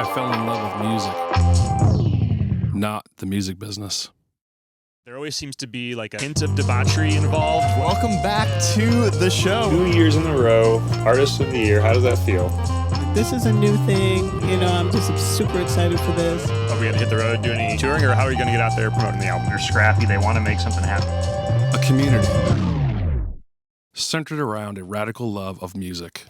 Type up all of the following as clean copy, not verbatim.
I fell in love with music, not the music business. There always seems to be like a hint of debauchery involved. Welcome back to the show. 2 years in a row, Artist of the Year. How does that feel? This is a new thing. I'm just super excited for this. Are we going to hit the road, do any touring, or how are you going to get out there promoting the album? They're scrappy. They want to make something happen. A community centered around a radical love of music.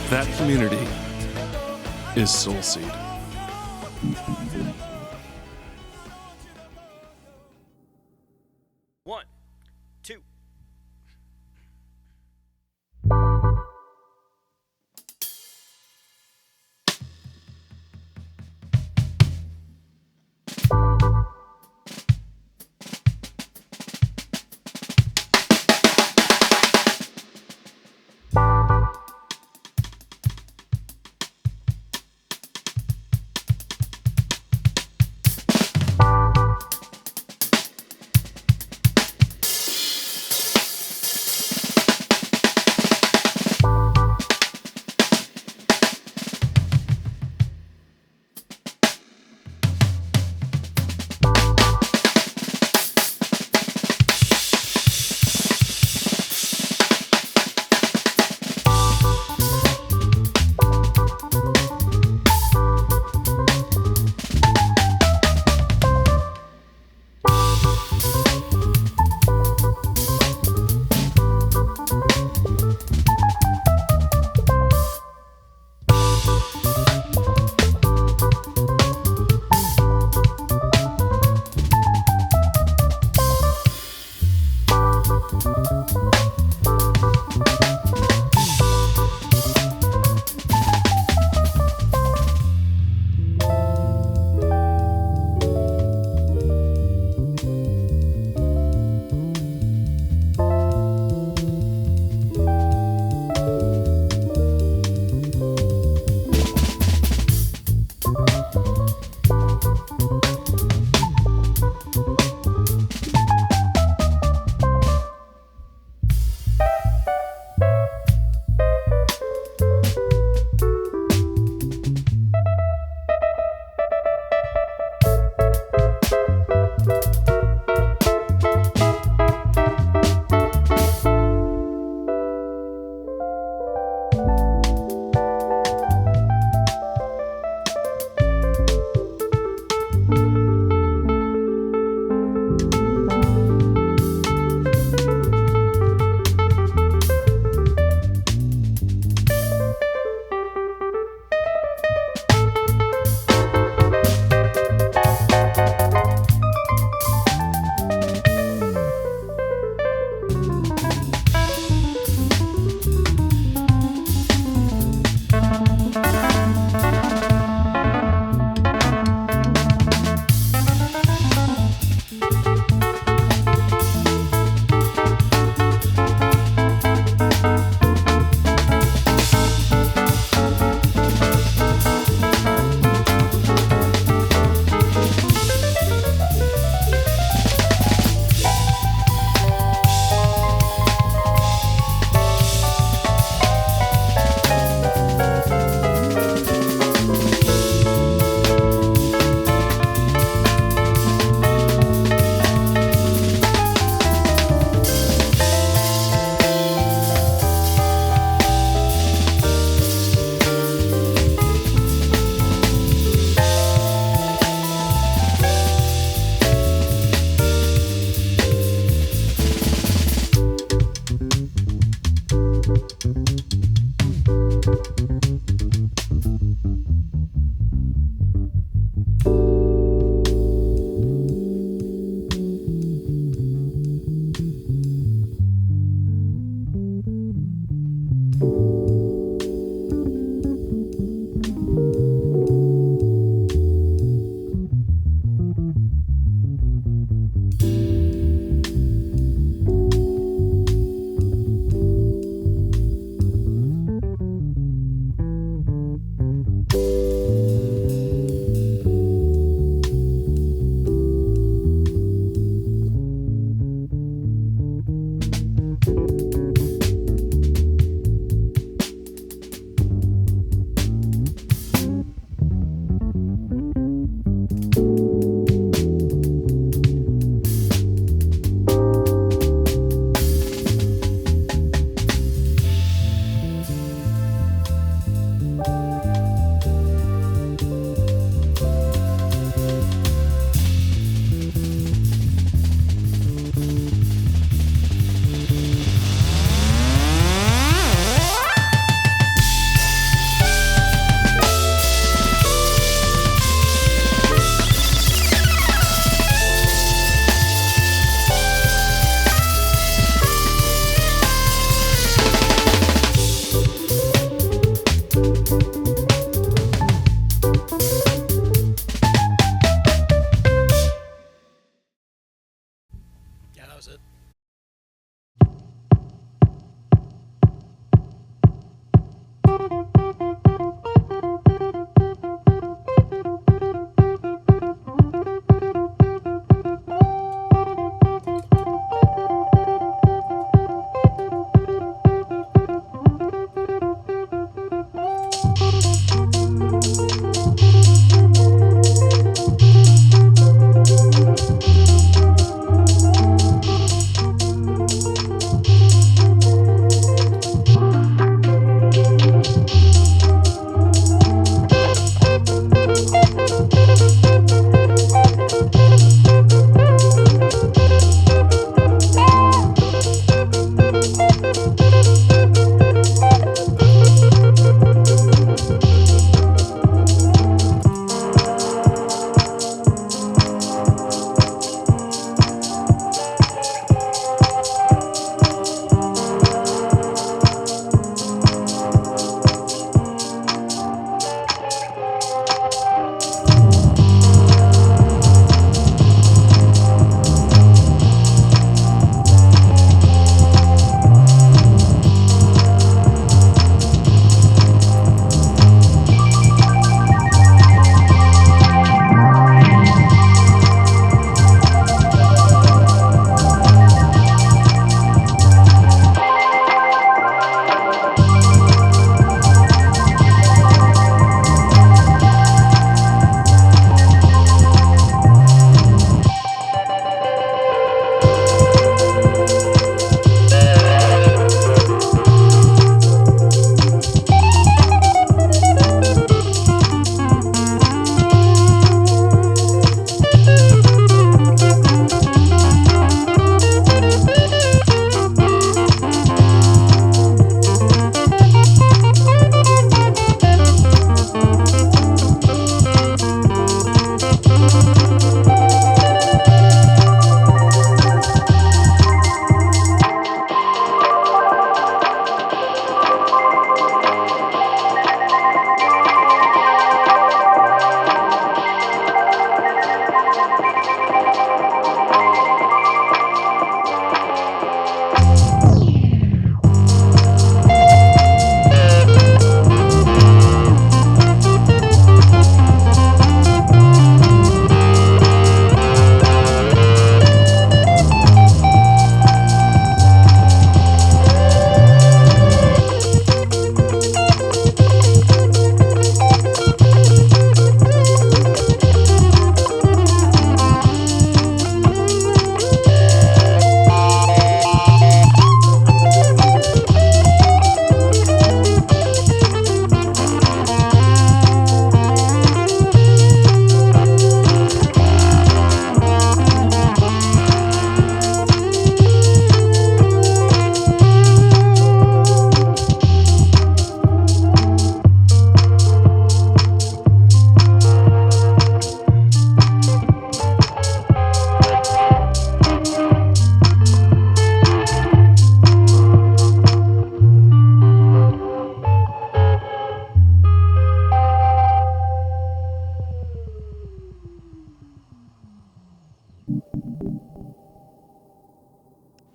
That community is Soul Seed. One, two.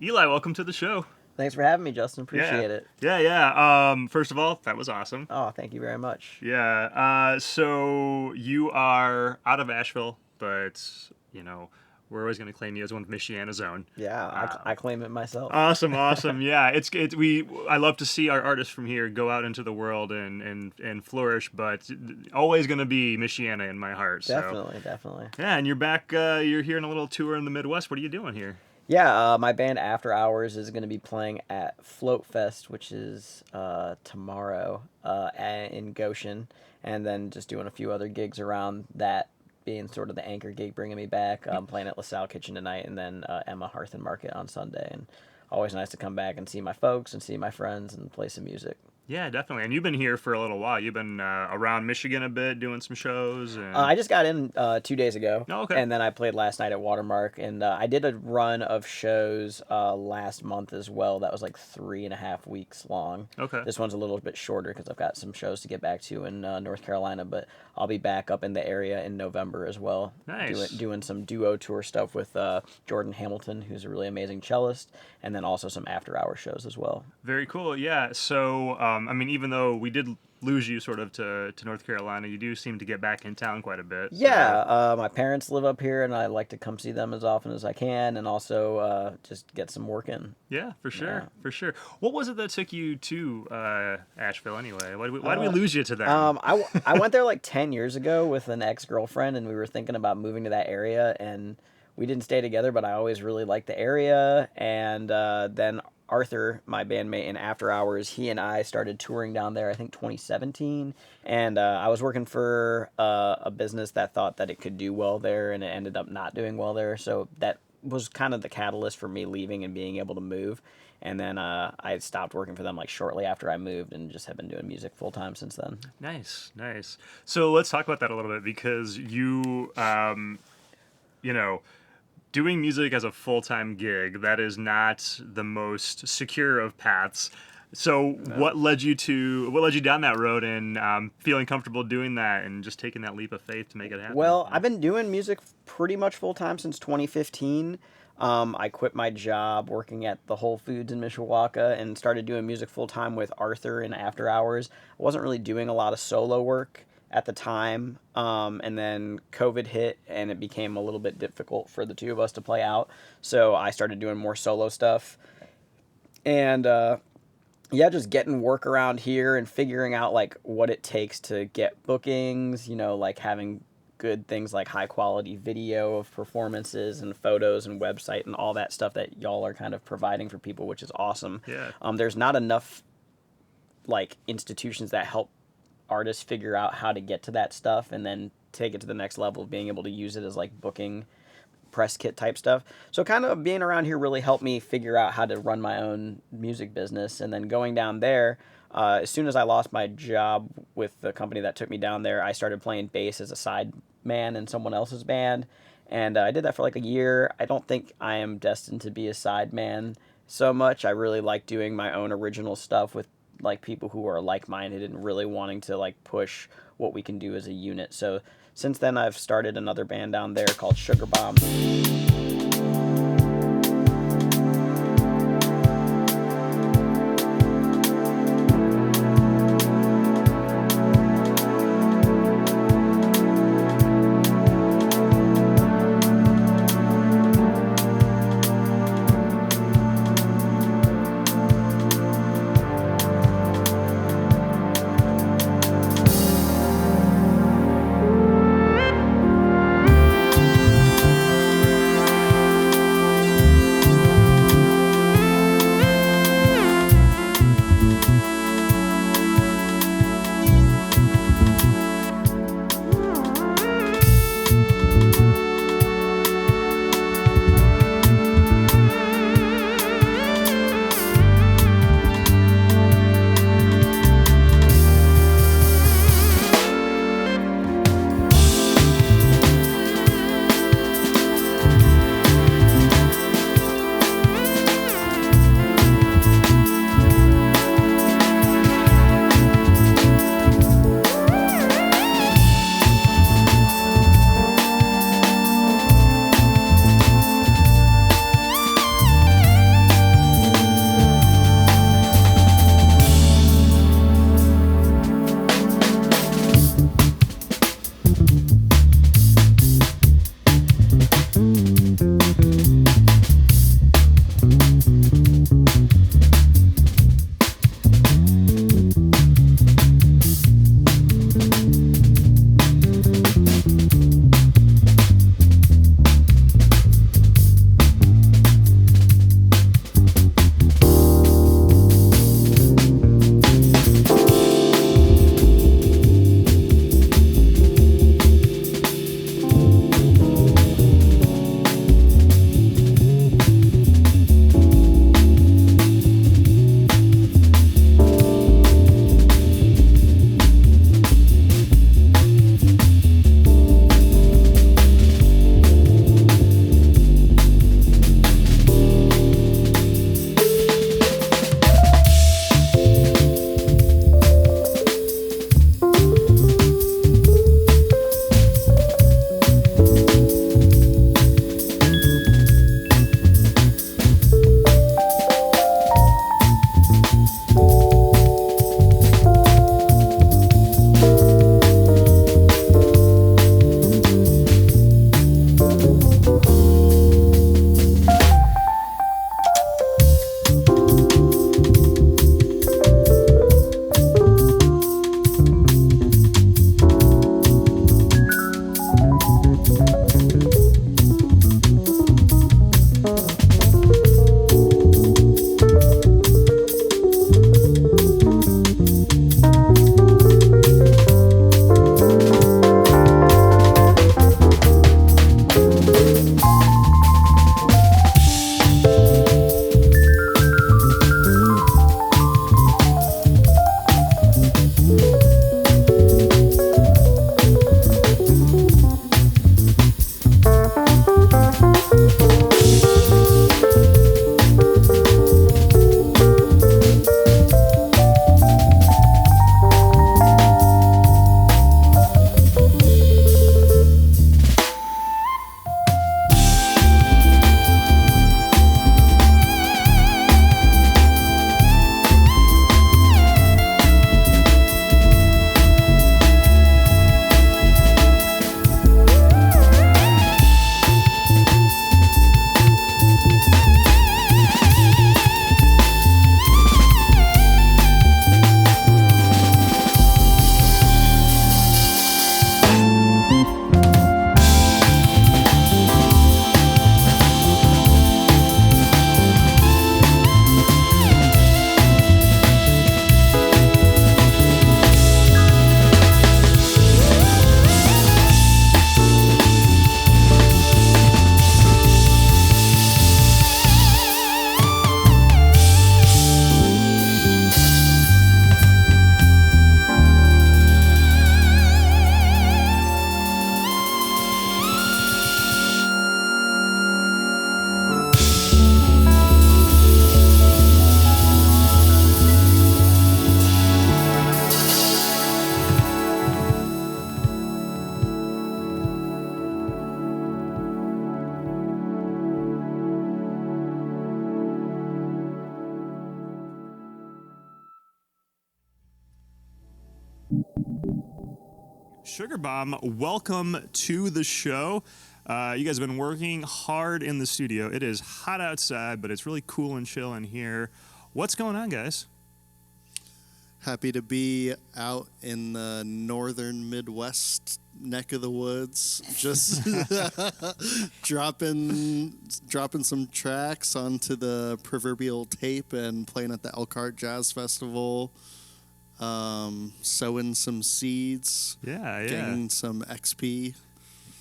Eli, welcome to the show. Thanks for having me, Justin. Appreciate it. Yeah. First of all, that was awesome. Oh, thank you very much. Yeah. So you are out of Asheville, but we're always going to claim you as one of Michiana's own. Yeah, I claim it myself. Awesome. Yeah, I love to see our artists from here go out into the world and flourish, but always going to be Michiana in my heart. Definitely. Yeah, and you're back. You're here in a little tour in the Midwest. What are you doing here? Yeah, my band After Hours is going to be playing at Float Fest, which is tomorrow in Goshen, and then just doing a few other gigs around that, being sort of the anchor gig bringing me back. I'm playing at LaSalle Kitchen tonight, and then Emma Hearth and Market on Sunday. And always nice to come back and see my folks and see my friends and play some music. Yeah, definitely. And you've been here for a little while. You've been around Michigan a bit, doing some shows. And... I just got in 2 days ago. Oh, okay. And then I played last night at Watermark. And I did a run of shows last month as well. That was like 3.5 weeks long. Okay. This one's a little bit shorter because I've got some shows to get back to in North Carolina. But I'll be back up in the area in November as well. Nice. Doing some duo tour stuff with Jordan Hamilton, who's a really amazing cellist. And then also some after-hour shows as well. Very cool. Yeah. So, even though we did lose you sort of to North Carolina, you do seem to get back in town quite a bit. Yeah. My parents live up here, and I like to come see them as often as I can, and also just get some work in. Yeah, for sure. Yeah. For sure. What was it that took you to Asheville anyway? Why did we lose you to that? I went there like 10 years ago with an ex-girlfriend, and we were thinking about moving to that area, and we didn't stay together, but I always really liked the area. And then Arthur, my bandmate in After Hours, he and I started touring down there, I think 2017. And I was working for a business that thought that it could do well there, and it ended up not doing well there. So that was kind of the catalyst for me leaving and being able to move. And then I stopped working for them like shortly after I moved, and just have been doing music full time since then. Nice. So let's talk about that a little bit, because you, doing music as a full-time gig, that is not the most secure of paths. So what led you down that road, and feeling comfortable doing that and just taking that leap of faith to make it happen? Well, I've been doing music pretty much full-time since 2015. I quit my job working at the Whole Foods in Mishawaka and started doing music full-time with Arthur in After Hours. I wasn't really doing a lot of solo work at the time, and then COVID hit, and it became a little bit difficult for the two of us to play out, so I started doing more solo stuff, and just getting work around here and figuring out like what it takes to get bookings, like having good things like high quality video of performances and photos and website and all that stuff that y'all are kind of providing for people, which is awesome. Yeah. There's not enough like institutions that help artists figure out how to get to that stuff and then take it to the next level of being able to use it as like booking press kit type stuff. So kind of being around here really helped me figure out how to run my own music business. And then going down there, as soon as I lost my job with the company that took me down there, I started playing bass as a side man in someone else's band. And I did that for like a year. I don't think I am destined to be a side man so much. I really like doing my own original stuff with like people who are like-minded and really wanting to like push what we can do as a unit. So since then I've started another band down there called Sugar Bomb. Sugar Bomb, welcome to the show. You guys have been working hard in the studio. It is hot outside, but it's really cool and chill in here. What's going on, guys? Happy to be out in the northern Midwest neck of the woods, just dropping some tracks onto the proverbial tape and playing at the Elkhart Jazz Festival, sowing some seeds, getting some XP.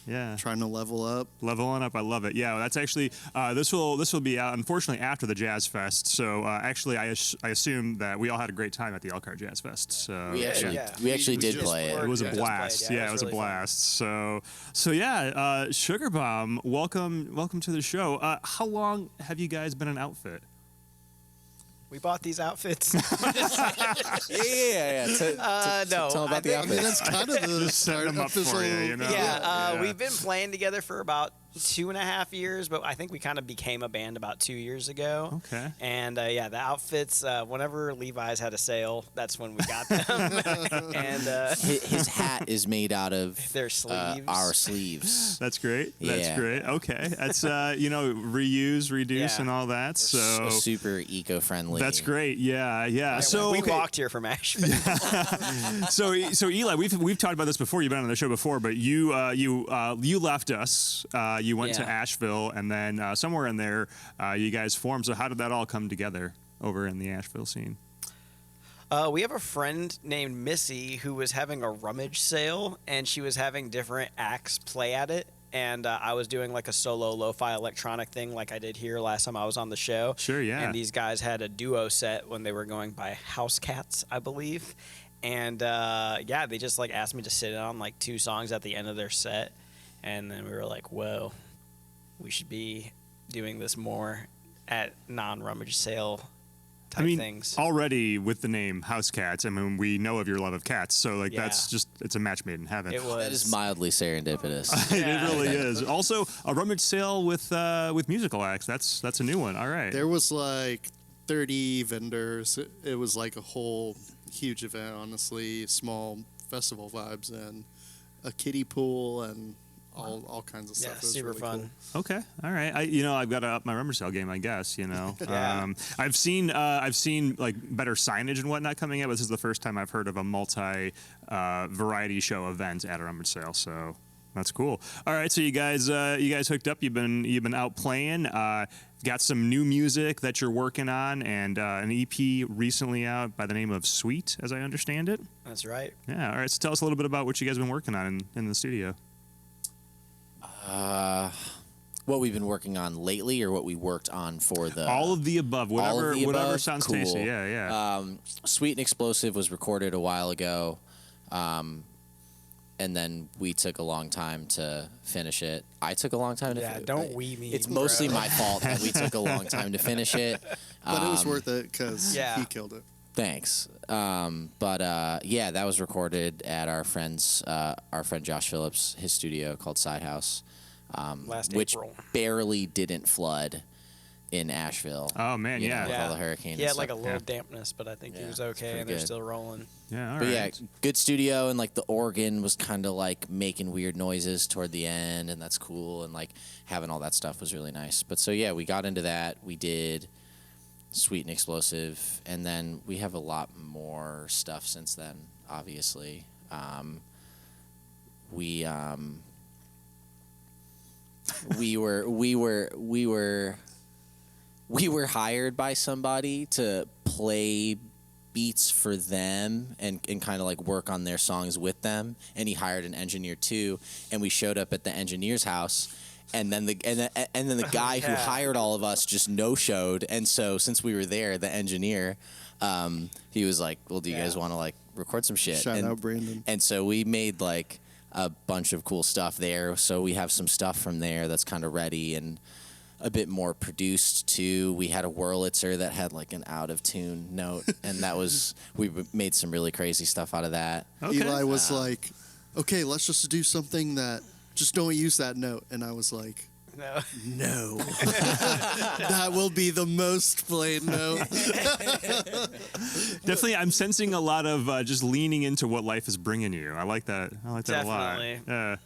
Yeah, trying to level up. Leveling up, I love it. Yeah, well, that's actually this will be out unfortunately after the Jazz Fest. So actually, I assume that we all had a great time at the Elkhart Jazz Fest. So we actually did play it. It was a blast. Yeah, it was really a blast. Fun. So yeah, Sugar Bomb, welcome to the show. How long have you guys been an outfit? We bought these outfits. Yeah. No, tell about the outfits. That's kind of the set them up for you, know? Yeah, we've been playing together for about 2.5 years, but I think we kind of became a band about 2 years ago. Okay. And the outfits, whenever Levi's had a sale, that's when we got them. And his hat is made out of their sleeves. Our sleeves. That's great. That's Yeah. great. Okay. That's reuse, reduce, and all that. So super eco-friendly. That's great. Yeah. So we walked here from Asheville. So Eli, we've talked about this before. You've been on the show before, but you left us. You went to Asheville, and then somewhere in there, you guys formed. So how did that all come together over in the Asheville scene? We have a friend named Missy who was having a rummage sale, and she was having different acts play at it. And I was doing like a solo lo-fi electronic thing like I did here last time I was on the show. Sure, yeah. And these guys had a duo set when they were going by House Cats, I believe. And they just like asked me to sit in on like 2 songs at the end of their set. And then we were like, whoa, we should be doing this more at non-rummage sale type things. Already with the name House Cats, I mean, we know of your love of cats. So that's just, it's a match made in heaven. It was. That is mildly serendipitous. It really is. Also, a rummage sale with musical acts. That's a new one. All right. There was like 30 vendors. It was like a whole huge event, honestly. Small festival vibes and a kiddie pool and all kinds of stuff. Yeah, it was super really fun. Cool. Okay, all right. I've got to up my rummage sale game, I guess. Yeah. I've seen like better signage and whatnot coming out. But this is the first time I've heard of a variety show event at a rummage sale. So that's cool. All right, so you guys hooked up. You've been out playing. Got some new music that you're working on, and an EP recently out by the name of Sweet, as I understand it. That's right. Yeah. All right. So tell us a little bit about what you guys have been working on in the studio. What we've been working on lately, or what we worked on for the all of the above, whatever sounds cool. tasty. Yeah. Sweet and Explosive was recorded a while ago, and then we took a long time to finish it. I took a long time to Yeah, don't we me. It's mostly my fault that we took a long time to finish it. But it was worth it because he killed it. Thanks. That was recorded at our friend Josh Phillips, his studio called Side House, which April. barely didn't flood in Asheville. Oh man, with yeah. all the hurricane. He had and like a stuff. little dampness, but I think he was okay, and they're good. still rolling. Yeah, all But right. yeah, good studio, and like the organ was kind of like making weird noises toward the end, and that's cool, and like having all that stuff was really nice. But so yeah, we got into that. We did Sweet and Explosive, and then we have a lot more stuff since then. Obviously, we were hired by somebody to play beats for them and kind of like work on their songs with them, and he hired an engineer too, and we showed up at the engineer's house, and then the guy who hired all of us just no-showed, and so since we were there, the engineer he was like, well, do you guys want to like record some shit? Shout out Brandon. And so we made like a bunch of cool stuff there, so we have some stuff from there that's kind of ready and a bit more produced too. We had a Wurlitzer that had like an out of tune note, and that was we made some really crazy stuff out of that. Okay. Eli was like, okay, let's just do something that just don't use that note. And I was like, No. No. That will be the most plain no. Definitely, I'm sensing a lot of just leaning into what life is bringing you. I like that. I like that Definitely. a lot. Yeah.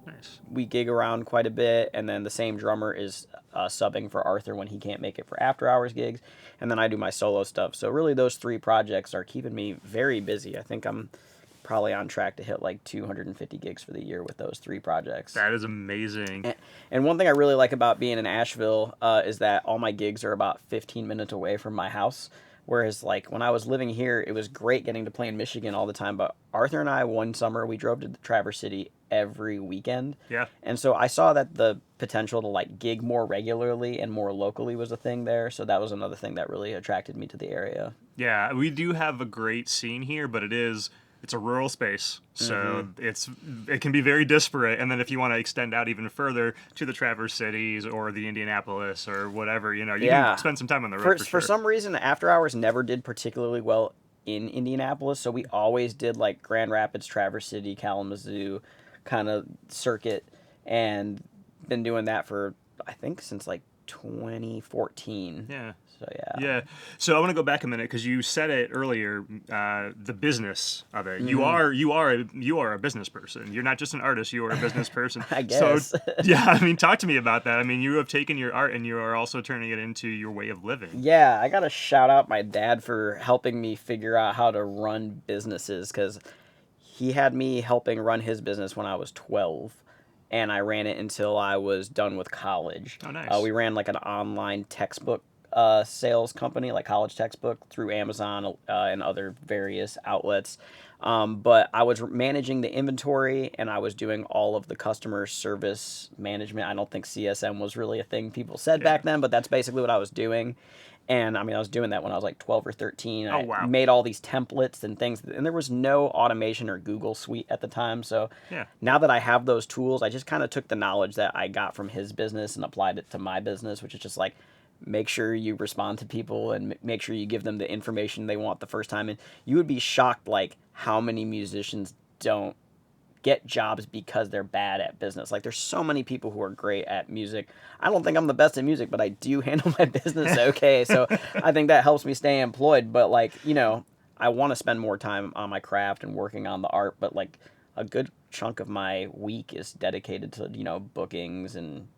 Nice. We gig around quite a bit, and then the same drummer is subbing for Arthur when he can't make it for after hours gigs, and then I do my solo stuff. So really those three projects are keeping me very busy. I think I'm probably on track to hit like 250 gigs for the year with those three projects. That is amazing. And one thing I really like about being in Asheville is that all my gigs are about 15 minutes away from my house. Whereas, like, when I was living here, it was great getting to play in Michigan all the time. But Arthur and I, one summer, we drove to Traverse City every weekend. Yeah. And so I saw that the potential to, like, gig more regularly and more locally was a thing there. So that was another thing that really attracted me to the area. Yeah, we do have a great scene here, but it's a rural space, so it can be very disparate. And then if you want to extend out even further to the Traverse Cities or the Indianapolis or whatever, you can spend some time on the road. For some reason, After Hours never did particularly well in Indianapolis, so we always did like Grand Rapids, Traverse City, Kalamazoo kind of circuit, and been doing that for I think since like 2014. Yeah. So yeah. Yeah. So I want to go back a minute because you said it earlier, the business of it. You are a business person. You're not just an artist. You are a business person. I guess. So yeah, I mean, talk to me about that. I mean, you have taken your art and you are also turning it into your way of living. Yeah, I gotta shout out my dad for helping me figure out how to run businesses because he had me helping run his business when I was 12. And I ran it until I was done with college. Oh, nice. We ran like an online textbook sales company, like college textbook, through Amazon and other various outlets. But I was managing the inventory and I was doing all of the customer service management. I don't think CSM was really a thing people said back then, but that's basically what I was doing. And I mean, I was doing that when I was like 12 or 13. Oh, wow. I made all these templates and things, and there was no automation or Google Suite at the time. So now that I have those tools, I just kind of took the knowledge that I got from his business and applied it to my business, which is just like, make sure you respond to people and make sure you give them the information they want the first time. And you would be shocked, like, how many musicians don't get jobs because they're bad at business. Like, there's so many people who are great at music. I don't think I'm the best at music, but I do handle my business okay. So I think that helps me stay employed. But, like, you know, I want to spend more time on my craft and working on the art, but, like, a good chunk of my week is dedicated to, you know, bookings and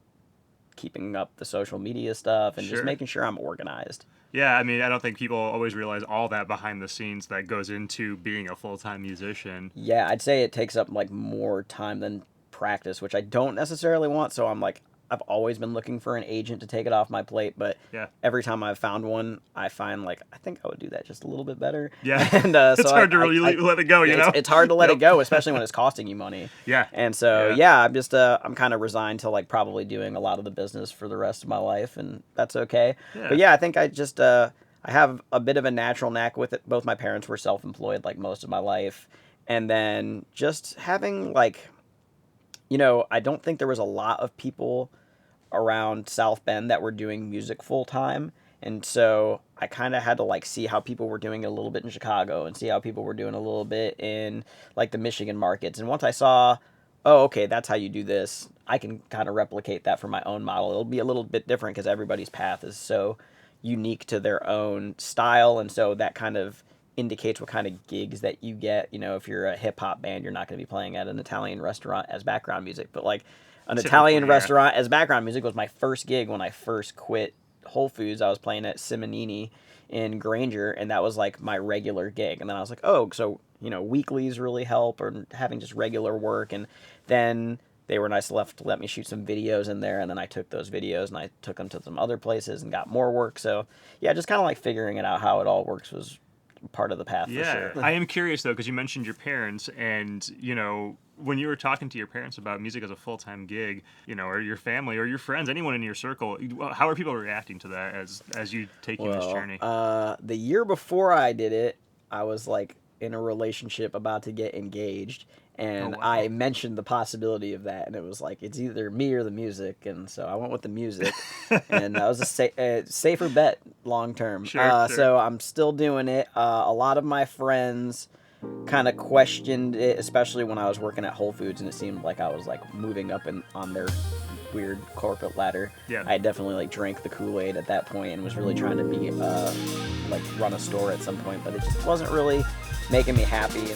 keeping up the social media stuff and just making sure I'm organized. Yeah, I mean, I don't think people always realize all that behind the scenes that goes into being a full-time musician. Yeah, I'd say it takes up, like, more time than practice, which I don't necessarily want. So I'm like, I've always been looking for an agent to take it off my plate, but every time I've found one, I find, like, I think I would do that just a little bit better. Yeah, and it's hard to really let it go, you know? It's hard to let it go, especially when it's costing you money. Yeah. And so, I'm just, I'm kind of resigned to, like, probably doing a lot of the business for the rest of my life, and that's okay. Yeah. But, I think I just, I have a bit of a natural knack with it. Both my parents were self-employed, like, most of my life. And then just having, like, you know, I don't think there was a lot of people around South Bend that were doing music full time. And so I kind of had to, like, see how people were doing it a little bit in Chicago and see how people were doing a little bit in, like, the Michigan markets. And once I saw, oh, okay, that's how you do this, I can kind of replicate that for my own model. It'll be a little bit different because everybody's path is so unique to their own style. And so that kind of indicates what kind of gigs that you get. You know, if you're a hip hop band, you're not going to be playing at an Italian restaurant as background music, but, like, an Italian restaurant as background music was my first gig when I first quit Whole Foods. I was playing at Simonini in Granger, and that was, like, my regular gig. And then I was like, oh, so, you know, weeklies really help, or having just regular work. And then they were nice enough to let me shoot some videos in there, and then I took those videos and I took them to some other places and got more work. So, yeah, just kind of, like, figuring it out how it all works was part of the path for sure. I am curious, though, because you mentioned your parents, and, you know, when you were talking to your parents about music as a full-time gig, you know, or your family or your friends, anyone in your circle, how are people reacting to that as you taking this journey? The year before I did it, I was, like, in a relationship about to get engaged, and I mentioned the possibility of that, and it was like, it's either me or the music, and so I went with the music, and that was a safer bet long term. Sure. So I'm still doing it. A lot of my friends kind of questioned it, especially when I was working at Whole Foods, and it seemed like I was, like, moving up on their weird corporate ladder. Yeah. I definitely, like, drank the Kool-Aid at that point and was really trying to be like, run a store at some point, but it just wasn't really making me happy.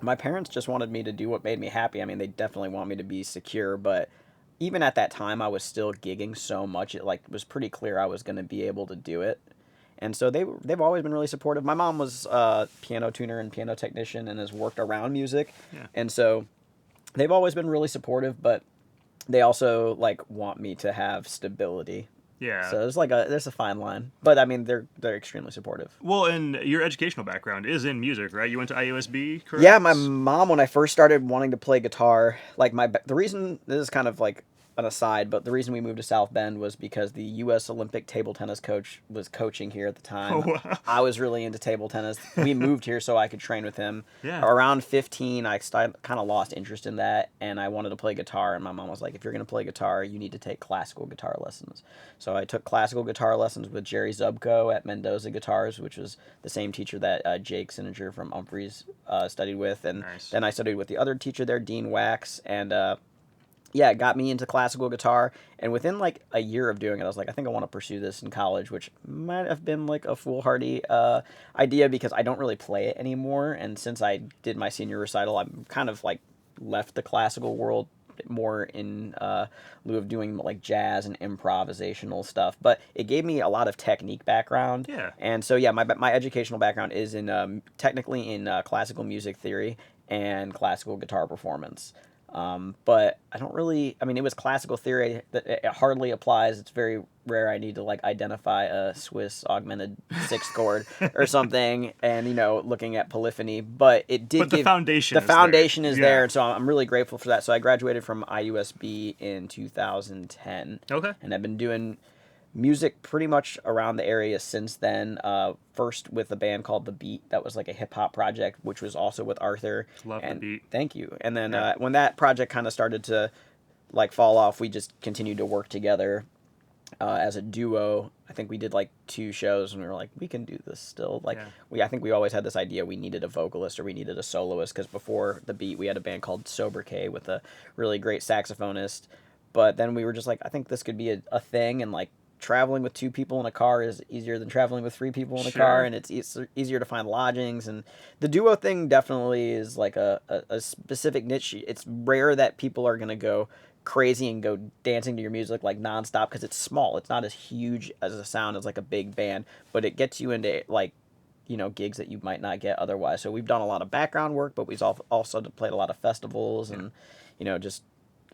My parents just wanted me to do what made me happy. I mean, they definitely want me to be secure, but even at that time, I was still gigging so much. It like was pretty clear I was going to be able to do it. And so they've always been really supportive. My mom was a piano tuner and piano technician and has worked around music. Yeah. And so they've always been really supportive, but they also like want me to have stability. Yeah. So there's a fine line, but I mean they're extremely supportive. Well, and your educational background is in music, right? You went to IUSB, correct? Yeah, my mom, when I first started wanting to play guitar, like the reason, this is kind of like an aside, but the reason we moved to South Bend was because the U.S. Olympic table tennis coach was coaching here at the time. Oh, wow. I was really into table tennis. We moved here so I could train with him. Yeah. Around 15, I kind of lost interest in that, and I wanted to play guitar, and my mom was like, if you're going to play guitar, you need to take classical guitar lessons. So I took classical guitar lessons with Jerry Zubko at Mendoza Guitars, which was the same teacher that Jake Sininger from Umphreys studied with, and Nice. then I studied with the other teacher there, Dean Wax, and yeah, it got me into classical guitar, and within like a year of doing it, I was like, I think I want to pursue this in college, which might have been like a foolhardy idea because I don't really play it anymore, and since I did my senior recital, I'm kind of like left the classical world more in lieu of doing like jazz and improvisational stuff, but it gave me a lot of technique background. Yeah. And so yeah, my educational background is in technically in classical music theory and classical guitar performance. But I don't really. I mean, it was classical theory that it hardly applies. It's very rare. I need to like identify a Swiss augmented sixth chord or something, and looking at polyphony. But it did. But the foundation. The is foundation there. is there, and so I'm really grateful for that. So I graduated from IUSB in 2010. Okay. And I've been doing music pretty much around the area since then. First with a band called The Beat, that was like a hip hop project, which was also with Arthur. Love The Beat. Thank you. And then when that project kind of started to like fall off, we just continued to work together as a duo. I think we did like 2 shows, and we were like, we can do this still. Like I think we always had this idea we needed a vocalist or we needed a soloist, because before The Beat we had a band called Sober K with a really great saxophonist. But then we were just like, I think this could be a thing, and like traveling with 2 people in a car is easier than traveling with 3 people in a car, and it's easier to find lodgings. And the duo thing definitely is like a specific niche. It's rare that people are going to go crazy and go dancing to your music like nonstop, because it's small. It's not as huge as a sound as like a big band, but it gets you into like gigs that you might not get otherwise. So we've done a lot of background work, but we've also played a lot of festivals and just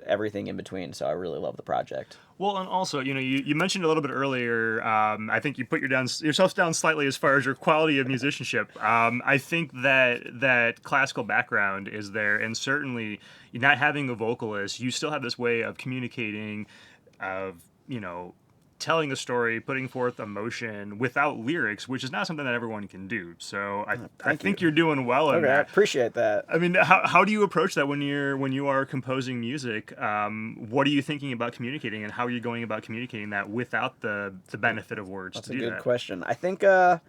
everything in between. So I really love the project. Well, and also, you mentioned a little bit earlier, I think you put yourself down slightly as far as your quality of musicianship. I think that classical background is there, and certainly not having a vocalist, you still have this way of communicating, of, telling a story, putting forth emotion without lyrics, which is not something that everyone can do. So I think you're doing well in that. I appreciate that. I mean, how do you approach that when you are composing music? What are you thinking about communicating, and how are you going about communicating that without the benefit of words? That's a good question. I think I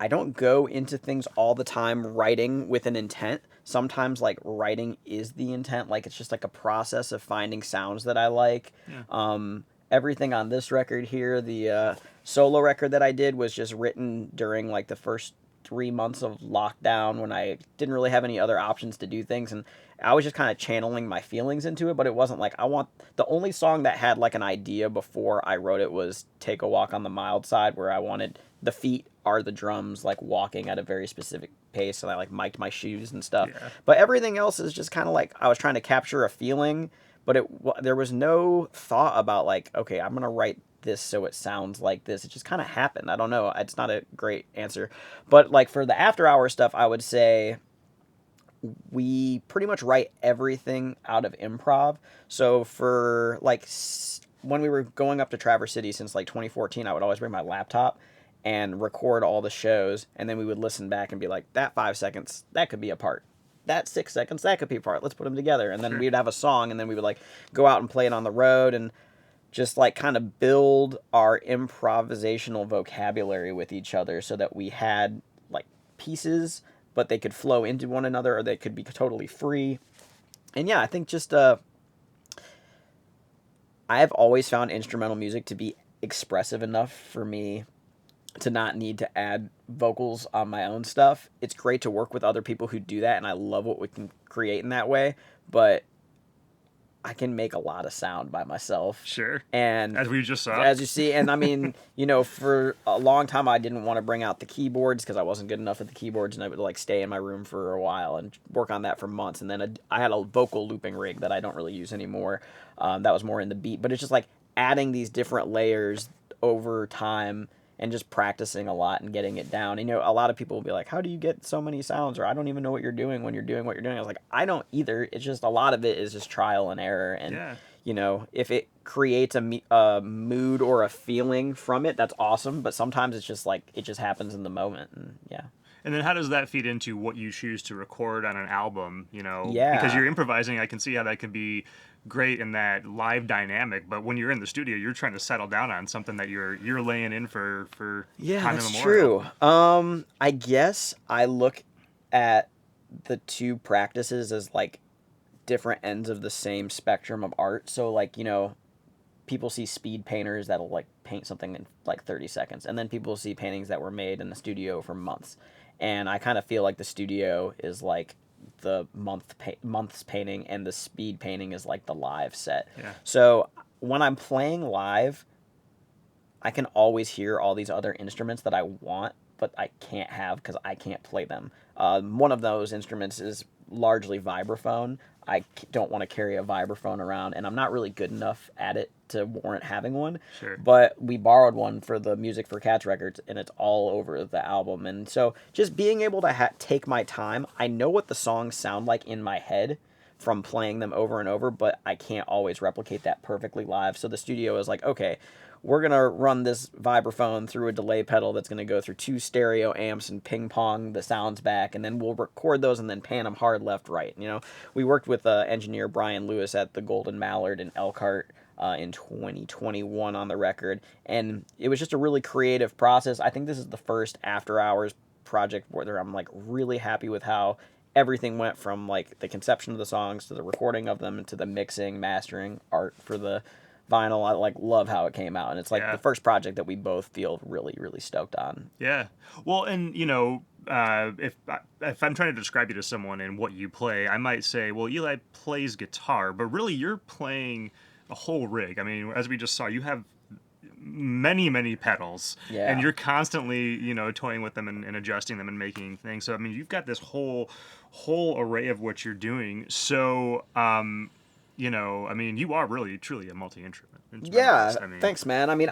don't go into things all the time writing with an intent. Sometimes like writing is the intent. Like it's just like a process of finding sounds that I like. Yeah. Everything on this record here, the solo record that I did, was just written during like the first 3 months of lockdown, when I didn't really have any other options to do things, and I was just kind of channeling my feelings into it. But it wasn't like the only song that had like an idea before I wrote it was Take a Walk on the Mild Side, where I wanted the feet are the drums like walking at a very specific pace, and I like mic'd my shoes and stuff. Yeah. But everything else is just kind of like I was trying to capture a feeling. But there was no thought about like, okay, I'm going to write this so it sounds like this. It just kind of happened. I don't know. It's not a great answer. But like for the after hour stuff, I would say we pretty much write everything out of improv. So for like when we were going up to Traverse City since like 2014, I would always bring my laptop and record all the shows. And then we would listen back and be like, that 5 seconds, that could be a part. That 6 seconds, that could be a part. Let's put them together. And then we'd have a song, and then we would like go out and play it on the road, and just like kind of build our improvisational vocabulary with each other, so that we had like pieces, but they could flow into one another, or they could be totally free. And yeah, I think just I've always found instrumental music to be expressive enough for me to not need to add vocals on my own stuff. It's great to work with other people who do that, and I love what we can create in that way, but I can make a lot of sound by myself. Sure. And as we just saw. As you see, and I mean, for a long time I didn't want to bring out the keyboards because I wasn't good enough at the keyboards, and I would like stay in my room for a while and work on that for months. And then I had a vocal looping rig that I don't really use anymore. That was more in the beat, but it's just like adding these different layers over time and just practicing a lot and getting it down. A lot of people will be like, how do you get so many sounds? Or I don't even know what you're doing when you're doing what you're doing. I was like, I don't either. It's just a lot of it is just trial and error. And, if it creates a mood or a feeling from it, that's awesome. But sometimes it's just like, it just happens in the moment. And yeah. And then how does that feed into what you choose to record on an album? Yeah. Because you're improvising, I can see how that can be great in that live dynamic, but when you're in the studio, you're trying to settle down on something that you're laying in for time that's immemorial. True. I guess I look at the two practices as like different ends of the same spectrum of art. So like, people see speed painters that'll like paint something in like 30 seconds, and then people see paintings that were made in the studio for months. And I kind of feel like the studio is like the month's painting, and the speed painting is like the live set. Yeah. So when I'm playing live, I can always hear all these other instruments that I want, but I can't have because I can't play them. One of those instruments is largely vibraphone. don't want to carry a vibraphone around, and I'm not really good enough at it to warrant having one. Sure. But we borrowed one for the Music for Cats records, and it's all over the album. And so just being able to take my time, I know what the songs sound like in my head from playing them over and over, but I can't always replicate that perfectly live. So the studio is like, okay, we're going to run this vibraphone through a delay pedal that's going to go through 2 stereo amps and ping pong the sounds back, and then we'll record those and then pan them hard left, right. You know, we worked with engineer Brian Lewis at the Golden Mallard in Elkhart in 2021 on the record, and it was just a really creative process. I think this is the first after hours project where I'm like really happy with how everything went from like the conception of the songs to the recording of them to the mixing, mastering, art for the vinyl. I like love how it came out, and it's like the first project that we both feel really, really stoked on. Yeah. Well, and you know, if I'm trying to describe you to someone and what you play, I might say, well, Eli plays guitar, but really you're playing a whole rig. I mean, as we just saw, you have many pedals, and you're constantly, you know, toying with them and adjusting them and making things. So I mean, you've got this whole array of what you're doing. So you know, I mean, you are really truly a multi-instrument. Yeah, thanks, man. I mean,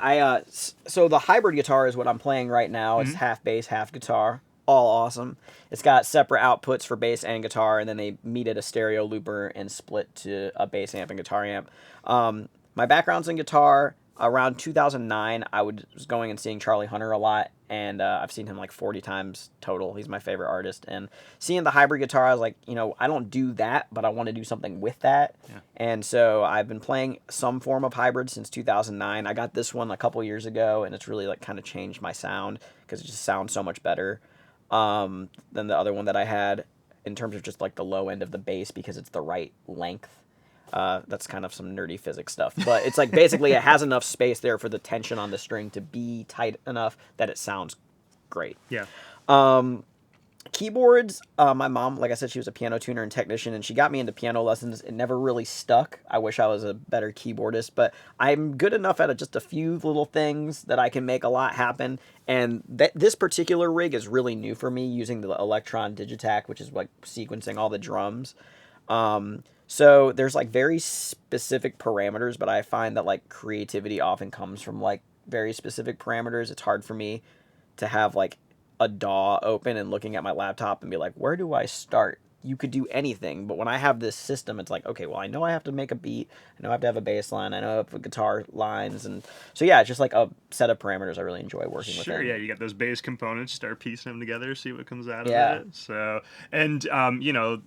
so the hybrid guitar is what I'm playing right now. It's half bass, half guitar. All awesome. It's got separate outputs for bass and guitar, and then they meet at a stereo looper and split to a bass amp and guitar amp. My background's in guitar. Around 2009, I was going and seeing Charlie Hunter a lot, and I've seen him like 40 times total. He's my favorite artist. And seeing the hybrid guitar, I was like, you know, I don't do that, but I want to do something with that. Yeah. And so I've been playing some form of hybrid since 2009. I got this one a couple years ago, and it's really like kind of changed my sound because it just sounds so much better than the other one that I had in terms of just like the low end of the bass because it's the right length. That's kind of some nerdy physics stuff, but it's like basically it has enough space there for the tension on the string to be tight enough that it sounds great. Yeah. Keyboards, my mom, like I said, she was a piano tuner and technician, and she got me into piano lessons. It never really stuck. I wish I was a better keyboardist, but I'm good enough at just a few little things that I can make a lot happen. And this particular rig is really new for me, using the Electron Digitac, which is like sequencing all the drums. So there's like very specific parameters, but I find that like creativity often comes from like very specific parameters. It's hard for me to have like a DAW open and looking at my laptop and be like, where do I start? You could do anything, but when I have this system, it's like, okay, well, I know I have to make a beat. I know I have to have a bass line. I know I have guitar lines. And so, yeah, it's just like a set of parameters I really enjoy working with. Sure, yeah, you got those bass components, start piecing them together, see what comes out of it. So, and, you know,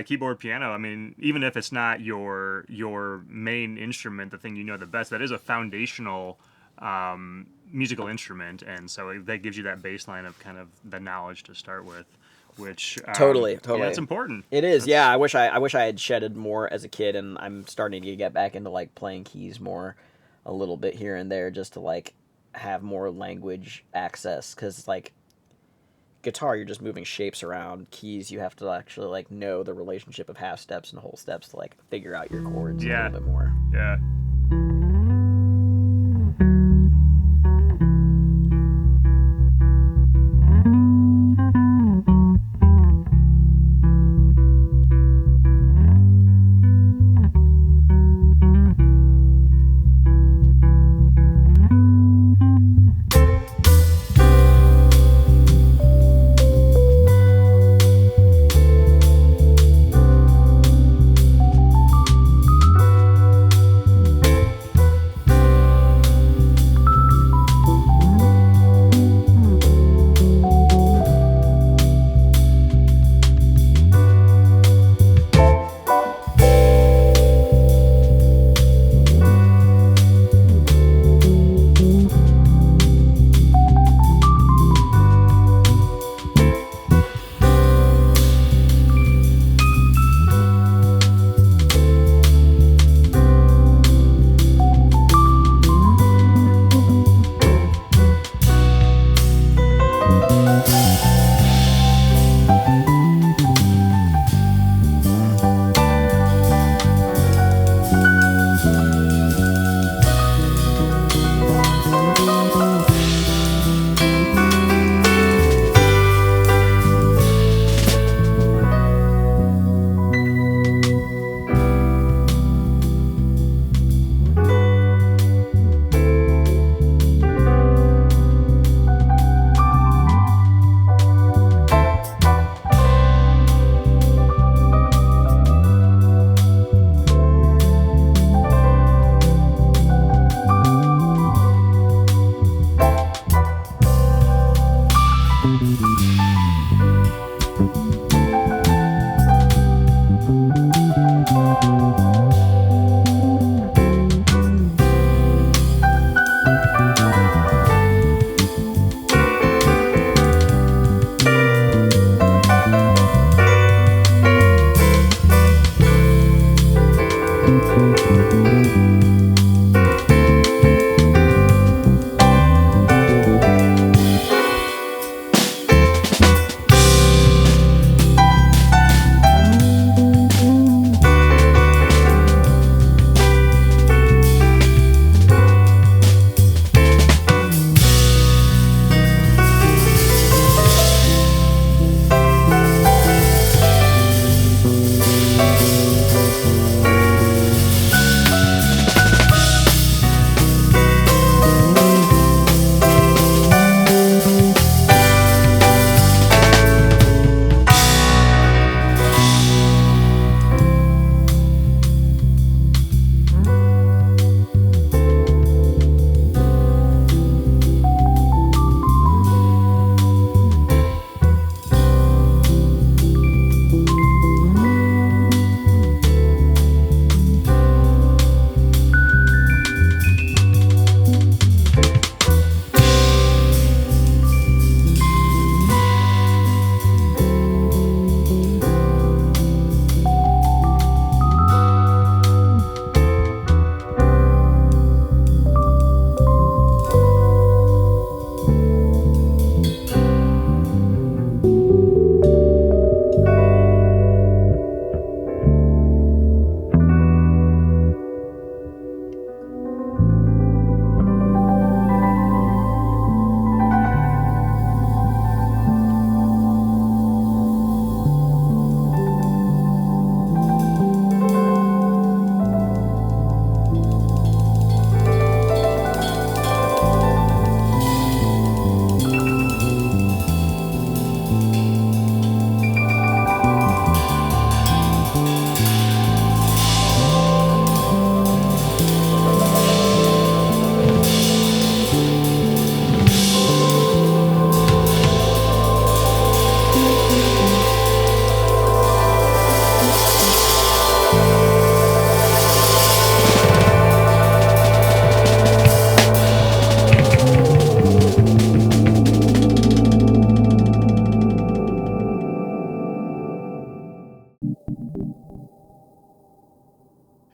keyboard, piano, I mean, even if it's not your main instrument, the thing you know the best, that is a foundational musical instrument. And so that gives you that baseline of kind of the knowledge to start with. Which totally yeah, that's important. It is. Yeah, I wish I had shedded more as a kid, and I'm starting to get back into like playing keys more a little bit here and there just to like have more language access, because like guitar you're just moving shapes around. Keys you have to actually like know the relationship of half steps and whole steps to like figure out your chords a little bit more. Yeah.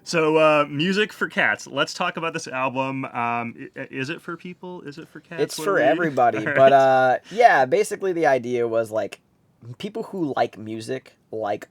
So, music for cats. Let's talk about this album. Is it for people? Is it for cats? It's for everybody. All But right. yeah, basically the idea was like people who like music, like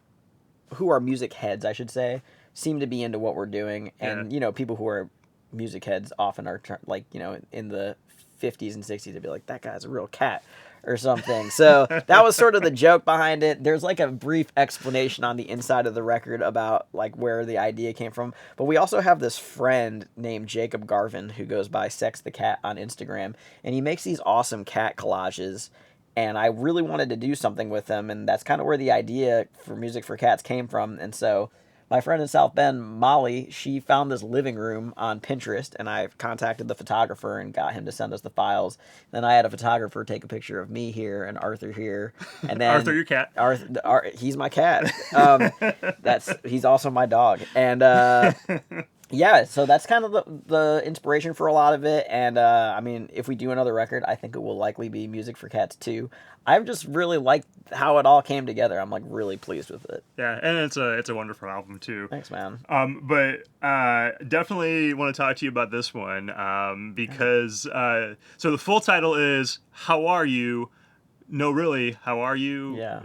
who are music heads, I should say, seem to be into what we're doing. And you know, people who are music heads often are like, you know, in the 50s and 60s to be like, that guy's a real cat or something. So that was sort of the joke behind it. There's like a brief explanation on the inside of the record about like where the idea came from. But we also have this friend named Jacob Garvin who goes by Sex the Cat on Instagram, and he makes these awesome cat collages. And I really wanted to do something with them, and that's kind of where the idea for Music for Cats came from. And so my friend in South Bend, Molly, she found this living room on Pinterest, and I contacted the photographer and got him to send us the files. Then I had a photographer take a picture of me here and Arthur here, and then Arthur, your cat. He's my cat. He's also my dog, and yeah, so that's kind of the inspiration for a lot of it. And I mean, if we do another record, I think it will likely be Music for Cats 2. I've just really liked how it all came together. I'm like really pleased with it. Yeah, and it's a wonderful album too. Thanks, man. But definitely want to talk to you about this one because so the full title is "How Are You?" No, really, how are you? Yeah.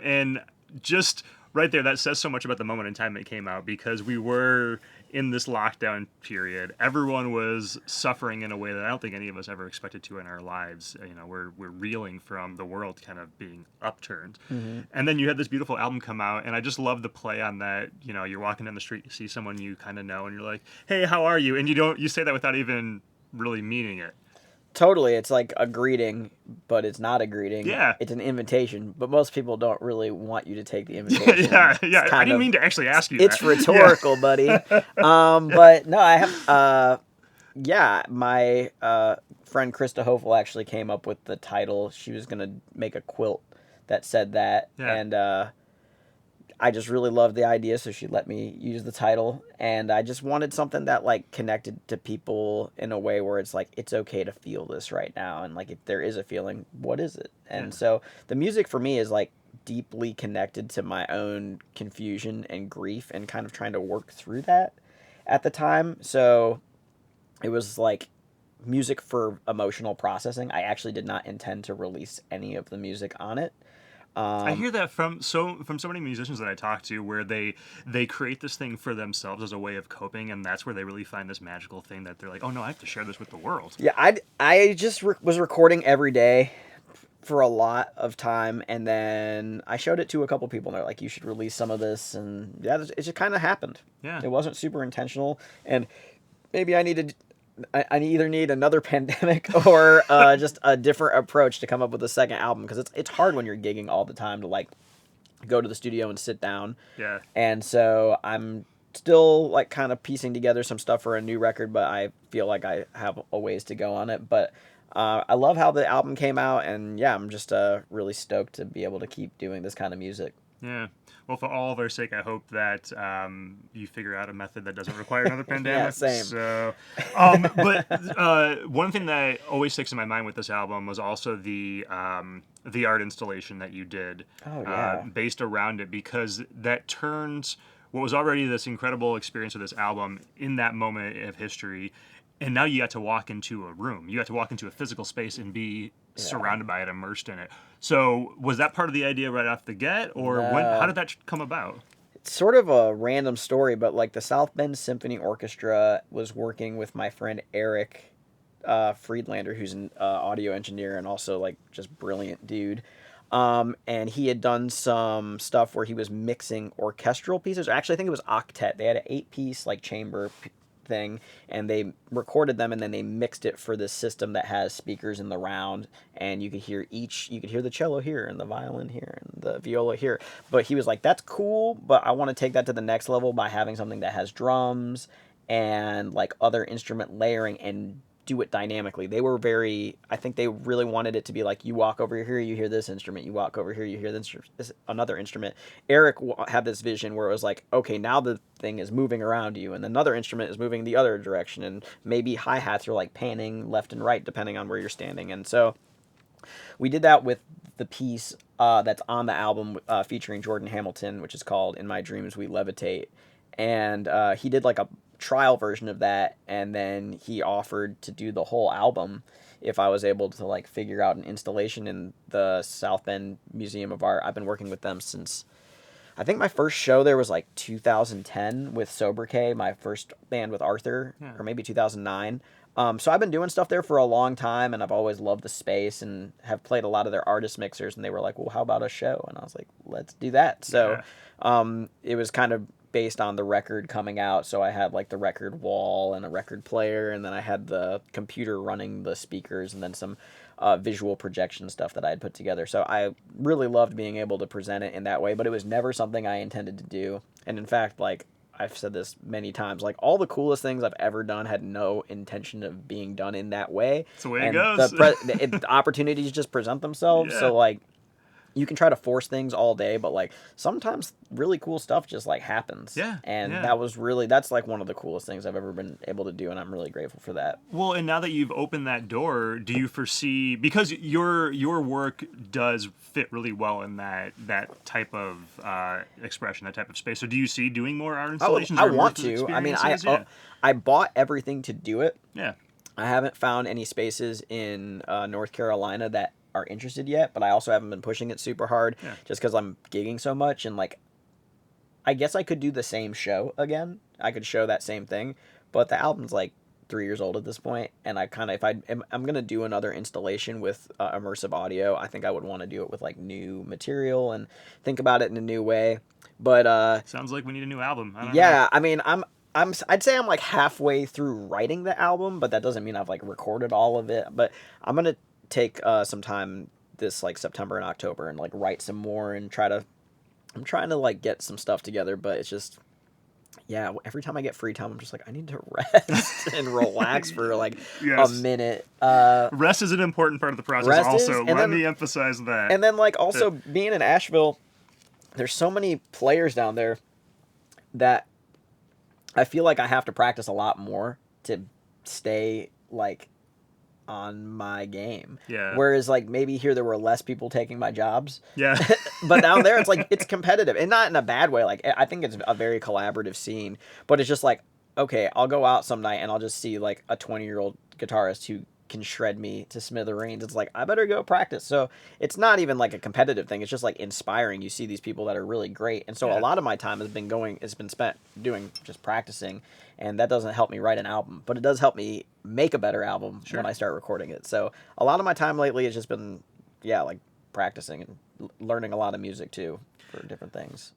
And just right there, that says so much about the moment in time it came out, because we were in this lockdown period. Everyone was suffering in a way that I don't think any of us ever expected to in our lives. You know, we're reeling from the world kind of being upturned. Mm-hmm. And then you had this beautiful album come out, and I just love the play on that. You know, you're walking down the street, you see someone you kind of know, and you're like, "Hey, how are you?" And you say that without even really meaning it. Totally, it's like a greeting, but it's not a greeting. Yeah. It's an invitation, but most people don't really want you to take the invitation. yeah. I didn't mean to actually ask you it's that. It's rhetorical, buddy. But no, I have, my friend Krista Hofel actually came up with the title. She was going to make a quilt that said that, and I just really loved the idea, so she let me use the title, and I just wanted something that like connected to people in a way where it's like it's okay to feel this right now, and like if there is a feeling, what is it? And so the music for me is like deeply connected to my own confusion and grief and kind of trying to work through that. at the time, so it was like music for emotional processing. I actually did not intend to release any of the music on it. I hear that from so many musicians that I talk to, where they create this thing for themselves as a way of coping, and that's where they really find this magical thing that they're like, oh no, I have to share this with the world. Yeah, I just was recording every day for a lot of time, and then I showed it to a couple people, and they're like, you should release some of this, and yeah, it just kind of happened. Yeah. It wasn't super intentional, and maybe I either need another pandemic or just a different approach to come up with a second album, because it's hard when you're gigging all the time to like go to the studio and sit down. Yeah. And so I'm still like kind of piecing together some stuff for a new record, but I feel like I have a ways to go on it. But I love how the album came out, and yeah, I'm just really stoked to be able to keep doing this kind of music. Yeah. Well, for all of our sake, I hope that you figure out a method that doesn't require another pandemic. Yeah, same. So, but one thing that always sticks in my mind with this album was also the art installation that you did, based around it, because that turns what was already this incredible experience of this album in that moment of history. And now you got to walk into a room. You got to walk into a physical space and be surrounded by it, immersed in it. So was that part of the idea right off the get, or how did that come about? It's sort of a random story, but like the South Bend Symphony Orchestra was working with my friend Eric Friedlander, who's an audio engineer and also like just brilliant dude. And he had done some stuff where he was mixing orchestral pieces. Actually, I think it was octet. They had an 8-piece like chamber thing, and they recorded them, and then they mixed it for this system that has speakers in the round, and you could hear the cello here and the violin here and the viola here. But he was like, that's cool, but I want to take that to the next level by having something that has drums and like other instrument layering and do it dynamically. I think they really wanted it to be like, you walk over here, you hear this instrument, you walk over here, you hear this another instrument. Eric had this vision where it was like, okay, now the thing is moving around you, and another instrument is moving the other direction, and maybe hi-hats are like panning left and right depending on where you're standing. And so we did that with the piece that's on the album featuring Jordan Hamilton, which is called In My Dreams We Levitate. And he did like a trial version of that, and then he offered to do the whole album if I was able to like figure out an installation in the South Bend Museum of Art. I've been working with them since, I think my first show there was like 2010 with Sobriquet, my first band with Arthur, or maybe 2009. So I've been doing stuff there for a long time, and I've always loved the space and have played a lot of their artist mixers, and they were like, well, how about a show? And I was like, let's do that. So it was kind of based on the record coming out, so I had like the record wall and a record player, and then I had the computer running the speakers, and then some visual projection stuff that I had put together. So I really loved being able to present it in that way, but it was never something I intended to do. And in fact, like I've said this many times, like all the coolest things I've ever done had no intention of being done in that way. That's the way it goes. The opportunities just present themselves. Yeah. So like, you can try to force things all day, but like sometimes really cool stuff just like happens. Yeah. And that's like one of the coolest things I've ever been able to do, and I'm really grateful for that. Well, and now that you've opened that door, do you foresee, because your work does fit really well in that type of expression, that type of space. So do you see doing more art installations? I want to. I mean, I bought everything to do it. Yeah. I haven't found any spaces in North Carolina that are interested yet, but I also haven't been pushing it super hard just because I'm gigging so much, and like I guess I could do the same show again. I could show that same thing, but the album's like 3 years old at this point, and I kind of, I'm gonna do another installation with immersive audio, I think I would want to do it with like new material and think about it in a new way. But sounds like we need a new album. I don't know. I mean, I'd say I'm like halfway through writing the album, but that doesn't mean I've like recorded all of it. But I'm gonna take some time this like September and October and like write some more and I'm trying to like get some stuff together, but it's just, every time I get free time, I'm just like, I need to rest and relax for like a minute. Rest is an important part of the process also. Let me emphasize that. And then like also being in Asheville, there's so many players down there that I feel like I have to practice a lot more to stay like on my game. Yeah. Whereas like maybe here there were less people taking my jobs. Yeah. But down there it's like it's competitive, and not in a bad way. Like I think it's a very collaborative scene, but it's just like okay, I'll go out some night and I'll just see like a 20-year-old guitarist who can shred me to smithereens. It's like, I better go practice. So it's not even like a competitive thing. It's just like inspiring. You see these people that are really great. And so a lot of my time has been spent doing just practicing. And that doesn't help me write an album, but it does help me make a better album when I start recording it. So a lot of my time lately has just been, like practicing and learning a lot of music too for different things.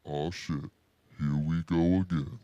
Oh shit, here we go again.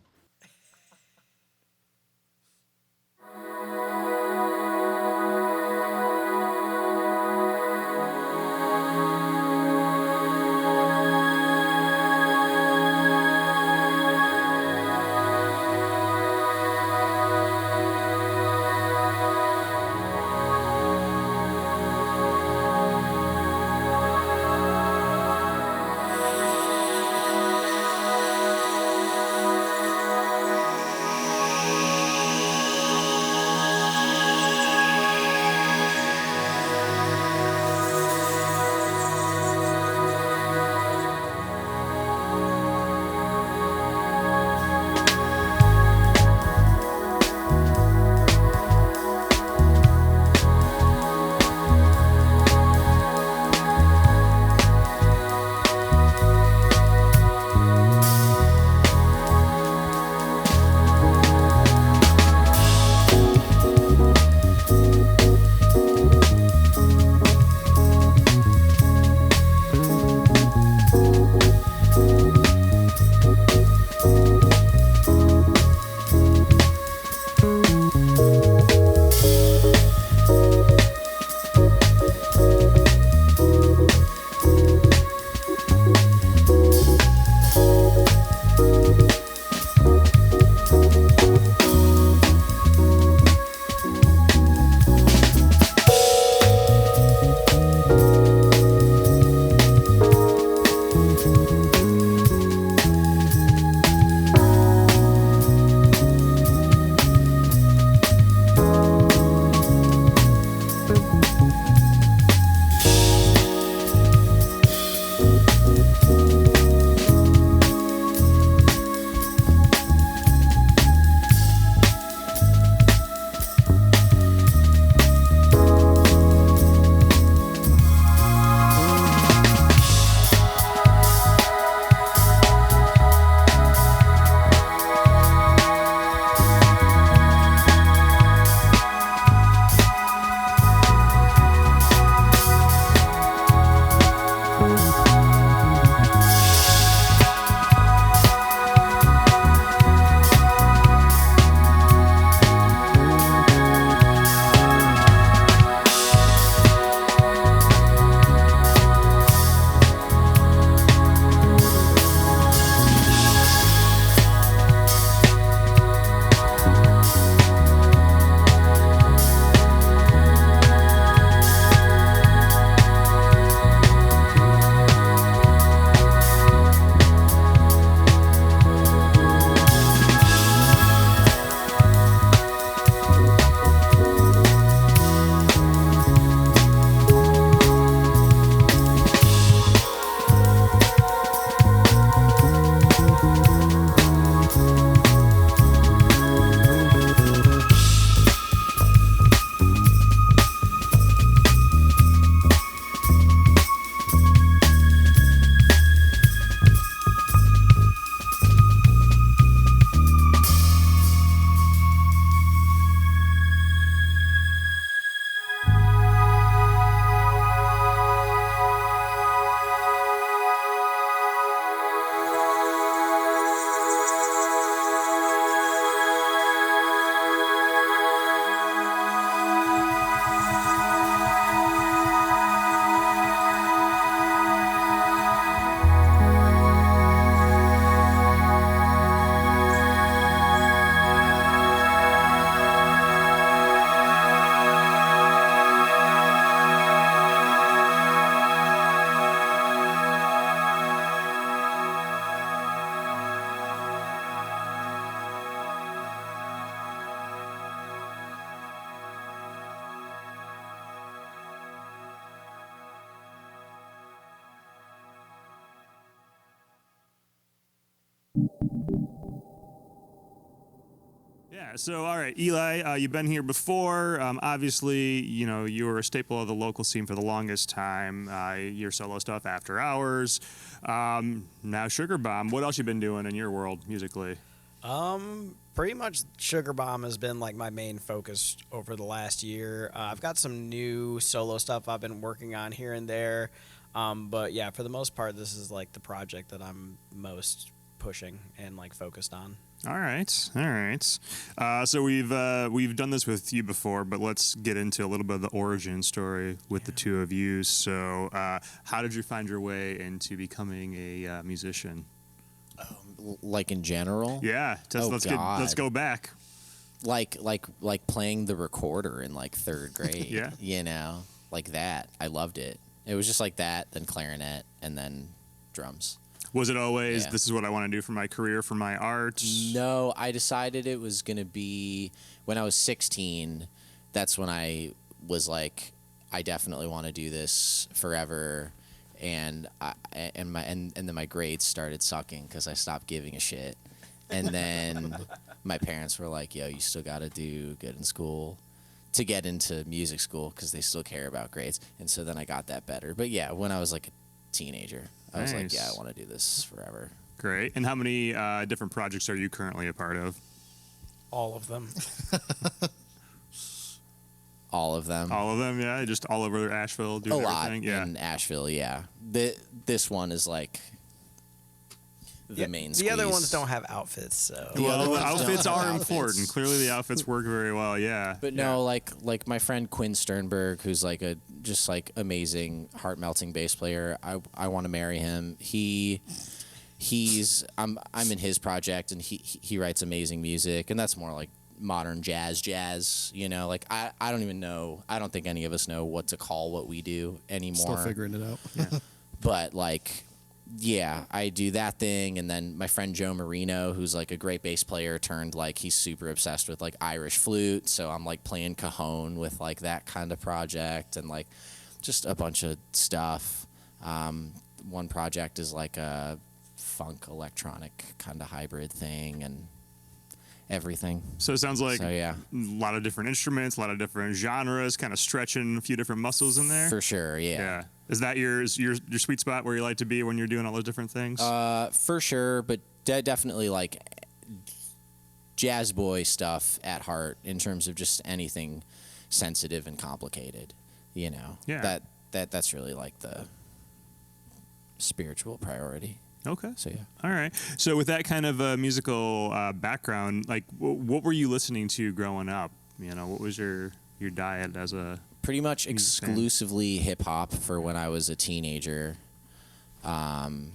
Yeah. So, all right, Eli, you've been here before. Obviously, you were a staple of the local scene for the longest time. Your solo stuff, After Hours. Now Sugar Bomb. What else you been doing in your world musically? Pretty much Sugar Bomb has been like my main focus over the last year. I've got some new solo stuff I've been working on here and there. But yeah, for the most part, this is like the project that I'm most pushing and like focused on. All right. So we've done this with you before, but let's get into a little bit of the origin story with the two of you. So, how did you find your way into becoming a musician? Like in general? Yeah. Let's go back. Like playing the recorder in like third grade. Yeah. Like that. I loved it. It was just like that, then clarinet, and then drums. Was it always, this is what I want to do for my career, for my art? No, I decided it was going to be, when I was 16, that's when I was like, I definitely want to do this forever. And then my grades started sucking because I stopped giving a shit. And then my parents were like, yo, you still got to do good in school to get into music school because they still care about grades. And so then I got that better. But yeah, when I was like a teenager, I was like, yeah, I want to do this forever. Great. And how many different projects are you currently a part of? All of them. All of them. All of them, yeah. Just all over Asheville doing everything. A lot in Asheville, yeah. This one is like the main squeeze. The other ones don't have outfits, so. Well, the outfits are important. Clearly, the outfits work very well. Yeah. But no, like my friend Quinn Sternberg, who's like a just like amazing, heart melting bass player. I want to marry him. I'm in his project, and he writes amazing music, and that's more like modern jazz. Like I don't even know. I don't think any of us know what to call what we do anymore. Still figuring it out. Yeah. But like. Yeah, I do that thing, and then my friend Joe Marino, who's like a great bass player, turned like he's super obsessed with like Irish flute, so I'm like playing cajon with like that kind of project, and like just a bunch of stuff. One project is like a funk electronic kind of hybrid thing, and everything. So it sounds like a lot of different instruments, a lot of different genres, kind of stretching a few different muscles in there. For sure, yeah. Is that your sweet spot where you like to be when you're doing all those different things? For sure, but definitely like jazz boy stuff at heart in terms of just anything sensitive and complicated. Yeah. That's really like the spiritual priority. Okay. So yeah. All right. So with that kind of musical background, like what were you listening to growing up? What was your diet as a pretty much exclusively hip hop for when I was a teenager. And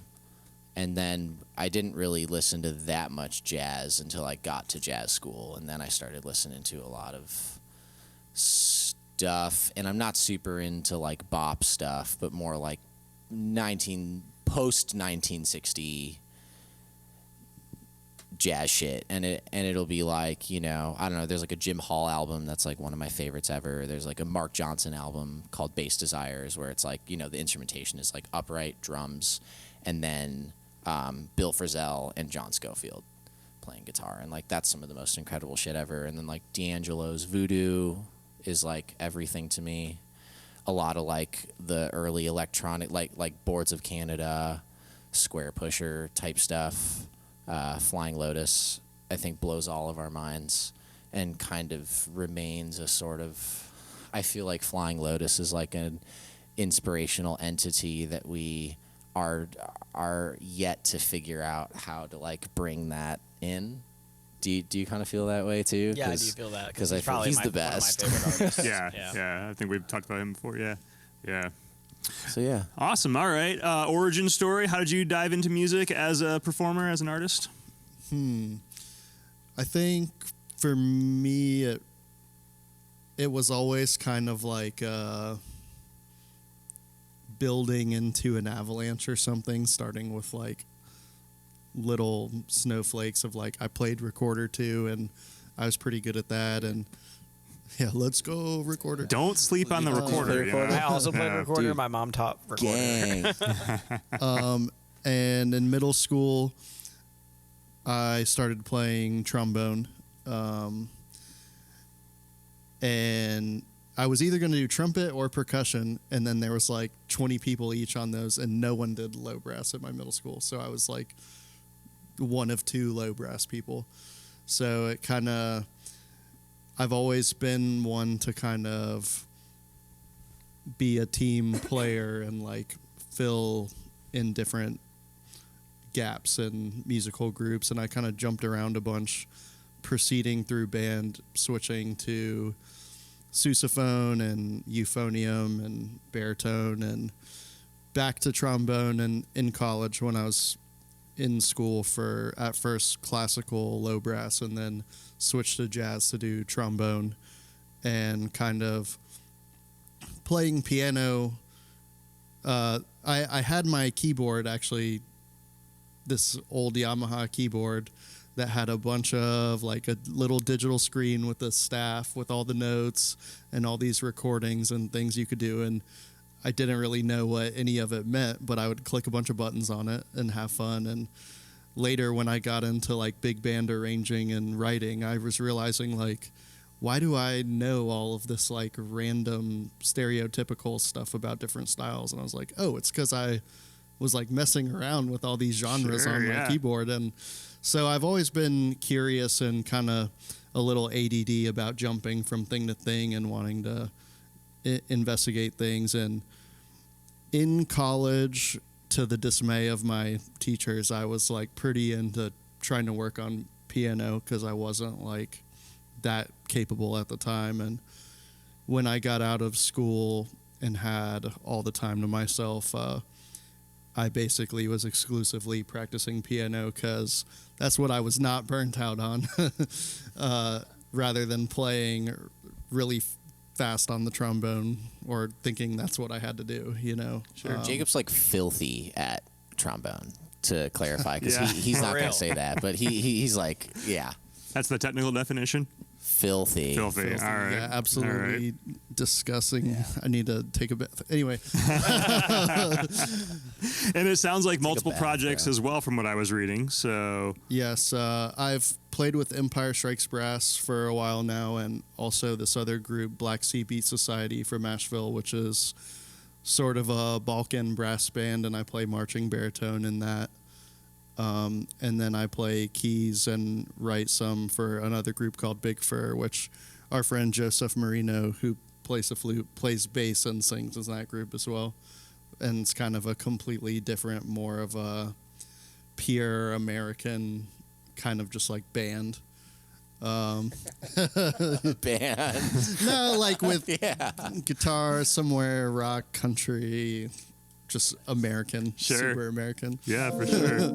then I didn't really listen to that much jazz until I got to jazz school, and then I started listening to a lot of stuff, and I'm not super into like bop stuff, but more like post 1960 jazz shit, and it'll be like I don't know. There's like a Jim Hall album that's like one of my favorites ever. There's like a Mark Johnson album called Bass Desires where it's like the instrumentation is like upright drums, and then Bill Frisell and John Scofield playing guitar, and like that's some of the most incredible shit ever. And then like D'Angelo's Voodoo is like everything to me. A lot of like the early electronic like Boards of Canada, Square Pusher type stuff. Flying Lotus, I think, blows all of our minds and kind of remains a sort of. I feel like Flying Lotus is like an inspirational entity that we are yet to figure out how to like bring that in. Do you kind of feel that way too? Yeah, I do feel that because I think he's the best. One of my favorite artists. yeah. I think we've talked about him before. Yeah. So yeah. Awesome. All right. Origin story. How did you dive into music as a performer, as an artist? I think for me, it was always kind of like building into an avalanche or something, starting with like little snowflakes of like I played recorder too, and I was pretty good at that, and yeah, let's go recorder. Don't sleep on the recorder. I also played recorder. Dude. My mom taught recorder. And in middle school, I started playing trombone, And I was either going to do trumpet or percussion, and then there was like 20 people each on those, and no one did low brass at my middle school. So I was like one of 2 low brass people. So it kind of, I've always been one to kind of be a team player and like fill in different gaps in musical groups. And I kind of jumped around a bunch, proceeding through band, switching to sousaphone and euphonium and baritone, and back to trombone. And in college, when I was in school, for at first classical low brass, and then switched to jazz to do trombone, and kind of playing piano. I had my keyboard, actually, this old Yamaha keyboard that had a bunch of like a little digital screen with a staff with all the notes and all these recordings and things you could do. And I didn't really know what any of it meant, but I would click a bunch of buttons on it and have fun. And later, when I got into like big band arranging and writing, I was realizing like, why do I know all of this like random stereotypical stuff about different styles? And I was like, oh, it's because I was like messing around with all these genres on my keyboard. And so I've always been curious and kind of a little ADD about jumping from thing to thing and wanting to investigate things. And in college, to the dismay of my teachers, I was like pretty into trying to work on piano because I wasn't like that capable at the time. And when I got out of school and had all the time to myself, I basically was exclusively practicing piano because that's what I was not burnt out on, rather than playing really fast on the trombone or thinking that's what I had to do, you know. Sure. Jacob's like filthy at trombone, to clarify, because he's not going to say that, but he's like, yeah. That's the technical definition? Filthy. All right. Yeah, absolutely disgusting. Yeah. I need to take a bath. Anyway. And it sounds like multiple projects as well from what I was reading. So yes, I've played with Empire Strikes Brass for a while now, and also this other group, Black Sea Beat Society from Asheville, which is sort of a Balkan brass band, and I play marching baritone in that. And then I play keys and write some for another group called Big Fur, which our friend Joseph Marino, who plays the flute, plays bass and sings in that group as well. And it's kind of a completely different, more of a pure American kind of just like band. Band. No, like with guitar somewhere, rock, country, just American, super American. Yeah, for sure.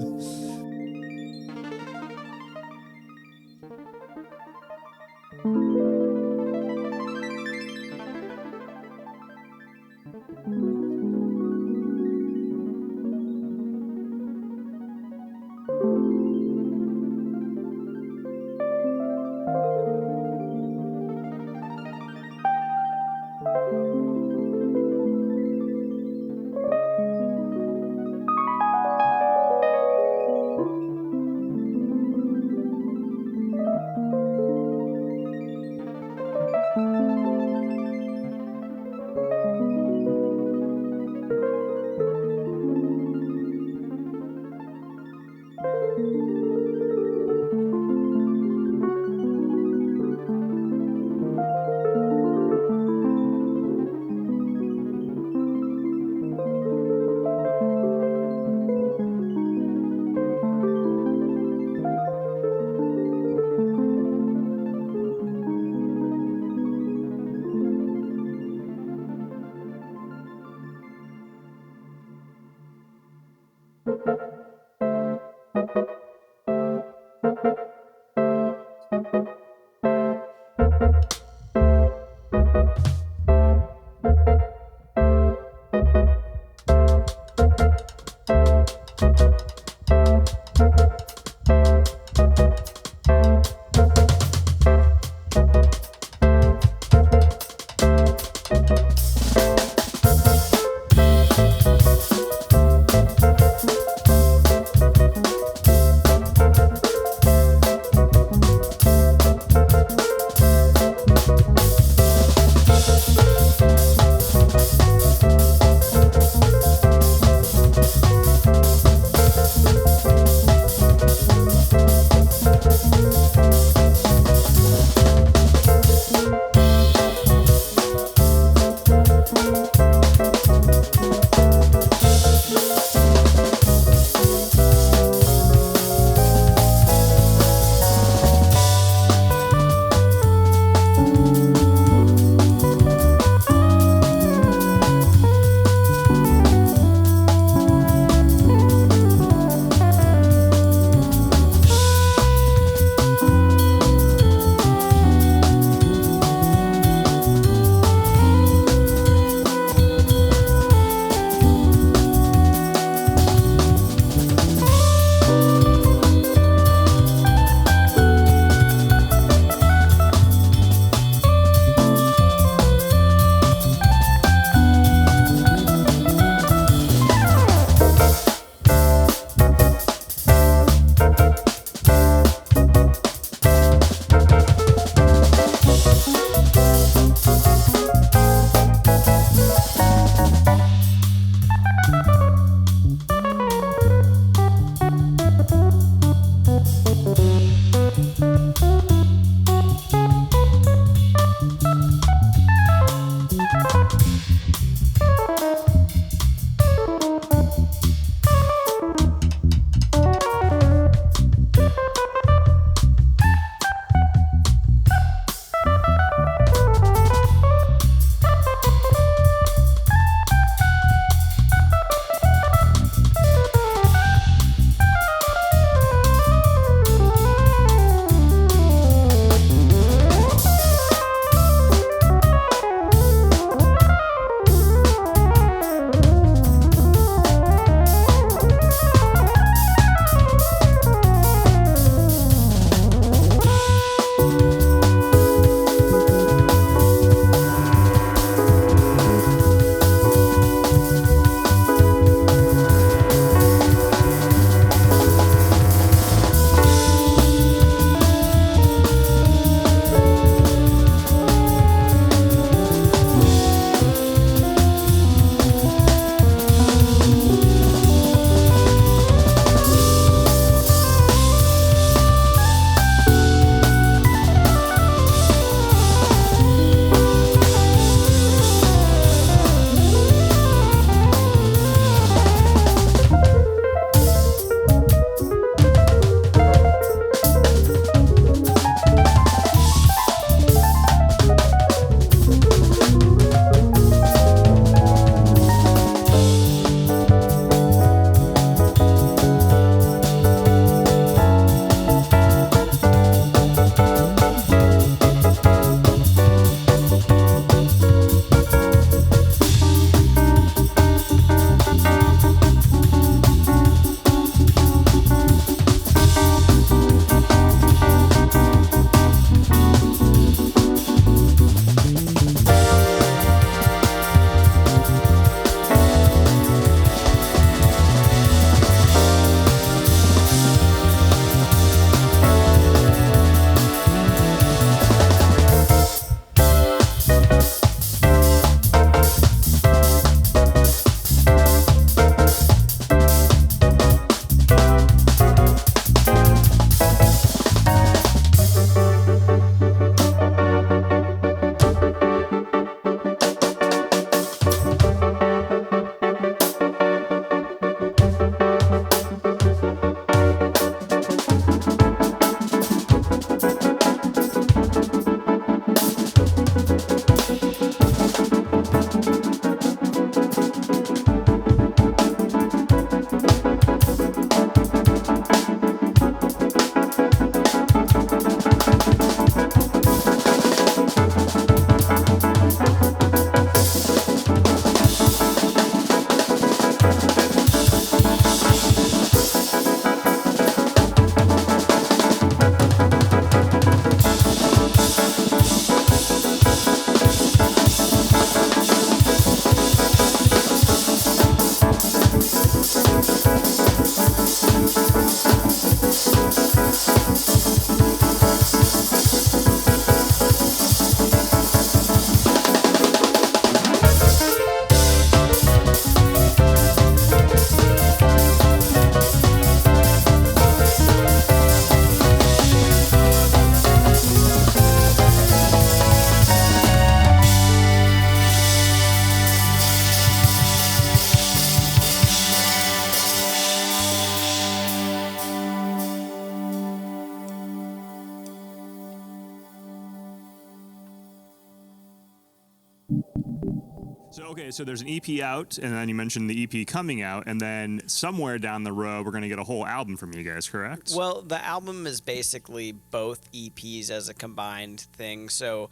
So okay, so there's an EP out, and then you mentioned the EP coming out, and then somewhere down the road we're gonna get a whole album from you guys, correct? Well, the album is basically both EPs as a combined thing. So,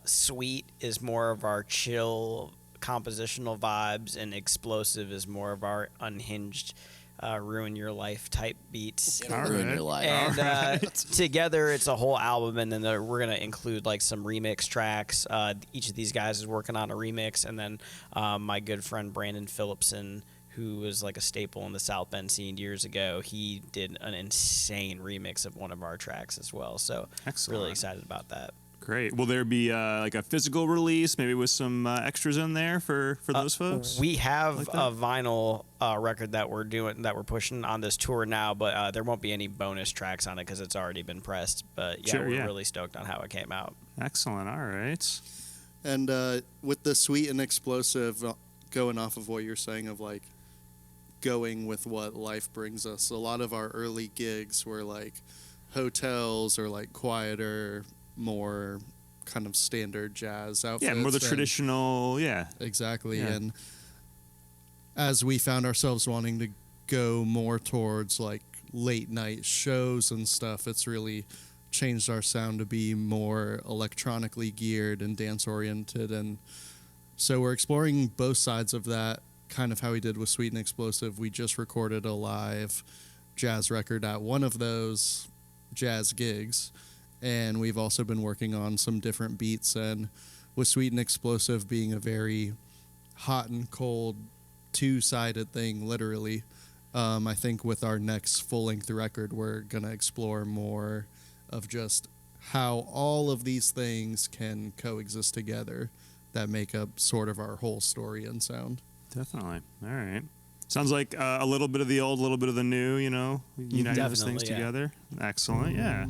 Sweet is more of our chill compositional vibes, and Explosive is more of our unhinged, ruin your life type beats. Ruin your life. And together it's a whole album, and then we're gonna include like some remix tracks. Each of these guys is working on a remix, and then my good friend Brandon Phillipson, who was like a staple in the South Bend scene years ago, he did an insane remix of one of our tracks as well. So Excellent. really excited about that. Great. Will there be like a physical release, maybe with some extras in there for those folks? We have a vinyl record that we're pushing on this tour now, but there won't be any bonus tracks on it because it's already been pressed. But yeah, we're really stoked on how it came out. Excellent. All right. And with the Sweet and Explosive, going off of what you're saying of like going with what life brings us, a lot of our early gigs were like hotels or like quieter, more kind of standard jazz outfits. Yeah, more the traditional, Exactly. Yeah. And as we found ourselves wanting to go more towards like late night shows and stuff, it's really changed our sound to be more electronically geared and dance oriented. And so we're exploring both sides of that, kind of how we did with Sweet and Explosive. We just recorded a live jazz record at one of those jazz gigs. And we've also been working on some different beats, and with Sweet and Explosive being a very hot and cold, two-sided thing, literally, I think with our next full-length record, we're going to explore more of just how all of these things can coexist together that make up sort of our whole story and sound. Definitely. All right. Sounds like a little bit of the old, a little bit of the new, uniting those things together. Excellent, yeah.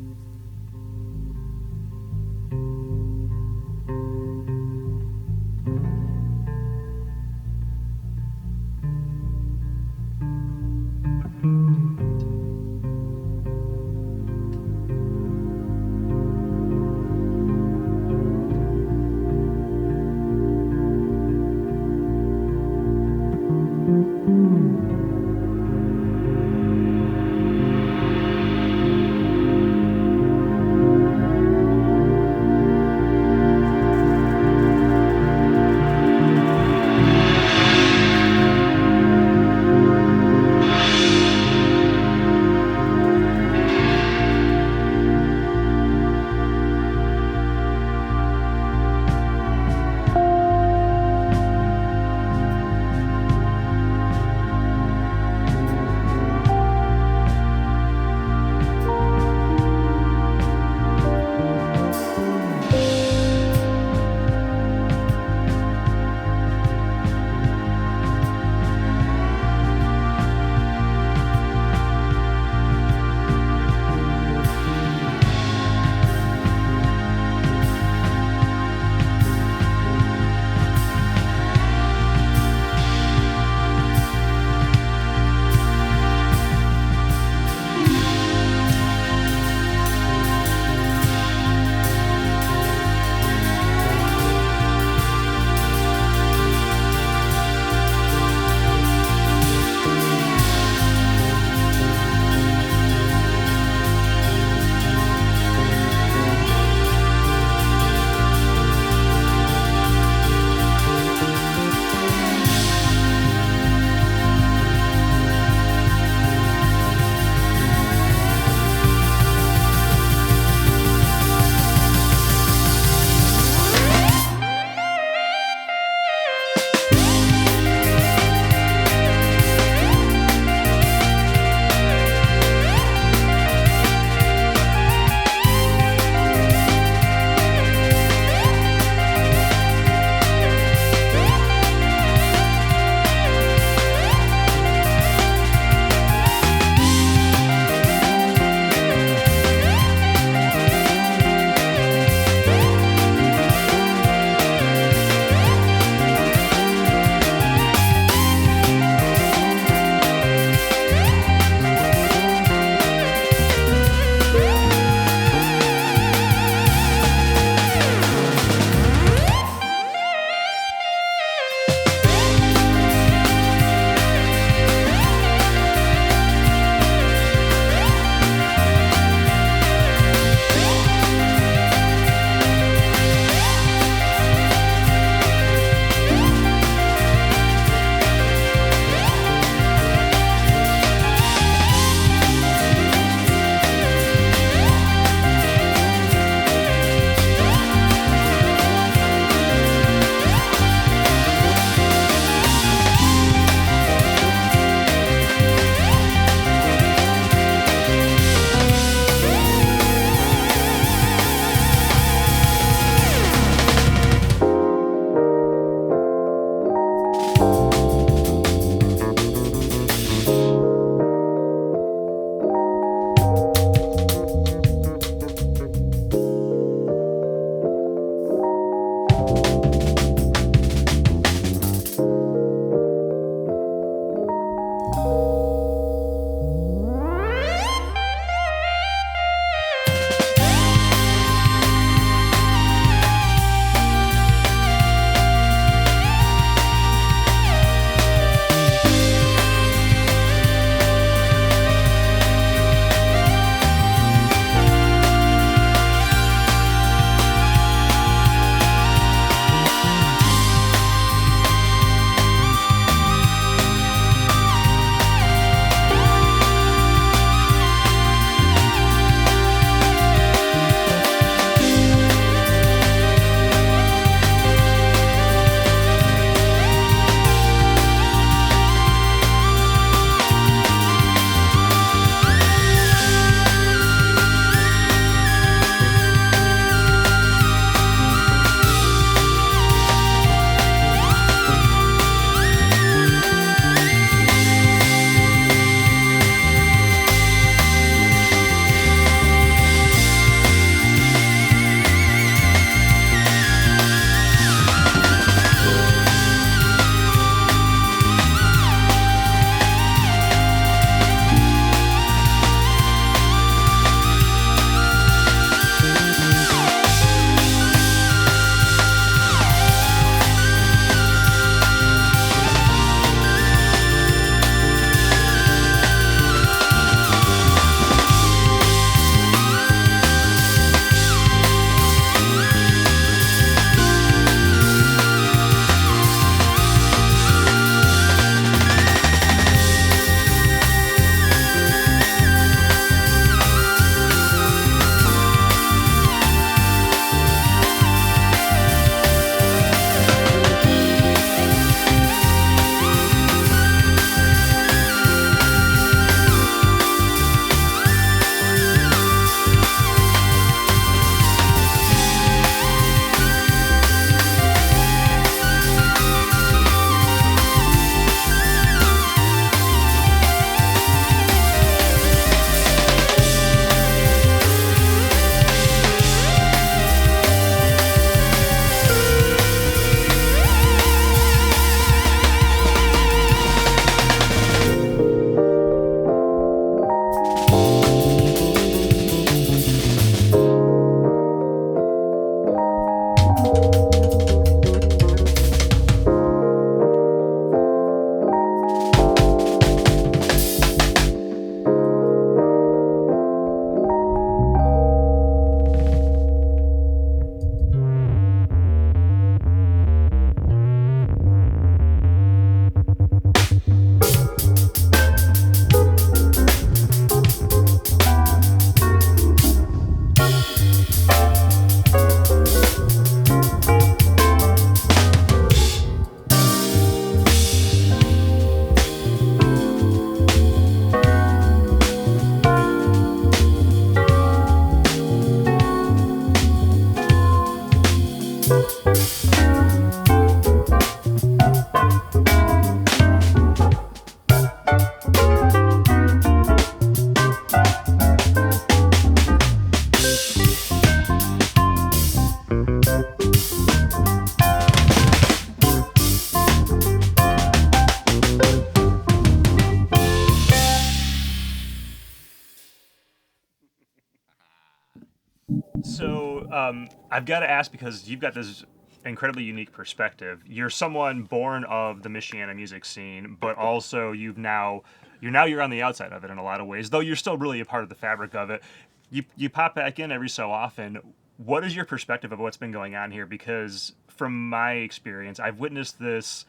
I've got to ask, because you've got this incredibly unique perspective. You're someone born of the Michiana music scene, but also you're on the outside of it in a lot of ways, though you're still really a part of the fabric of it. You pop back in every so often. What is your perspective of what's been going on here? Because from my experience, I've witnessed this.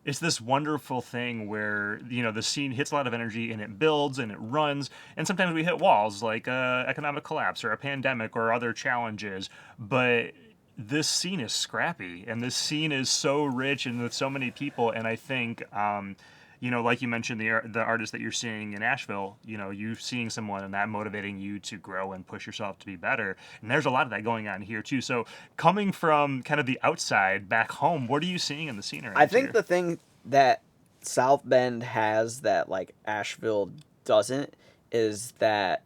It's this wonderful thing where, the scene hits a lot of energy and it builds and it runs, and sometimes we hit walls like economic collapse or a pandemic or other challenges, but this scene is scrappy, and this scene is so rich and with so many people, and I think, like you mentioned, the artists that you're seeing in Asheville, you seeing someone and that motivating you to grow and push yourself to be better, and there's a lot of that going on here too. So coming from kind of the outside back home, what are you seeing in the scene around I think here? the thing that South Bend has that like Asheville doesn't is that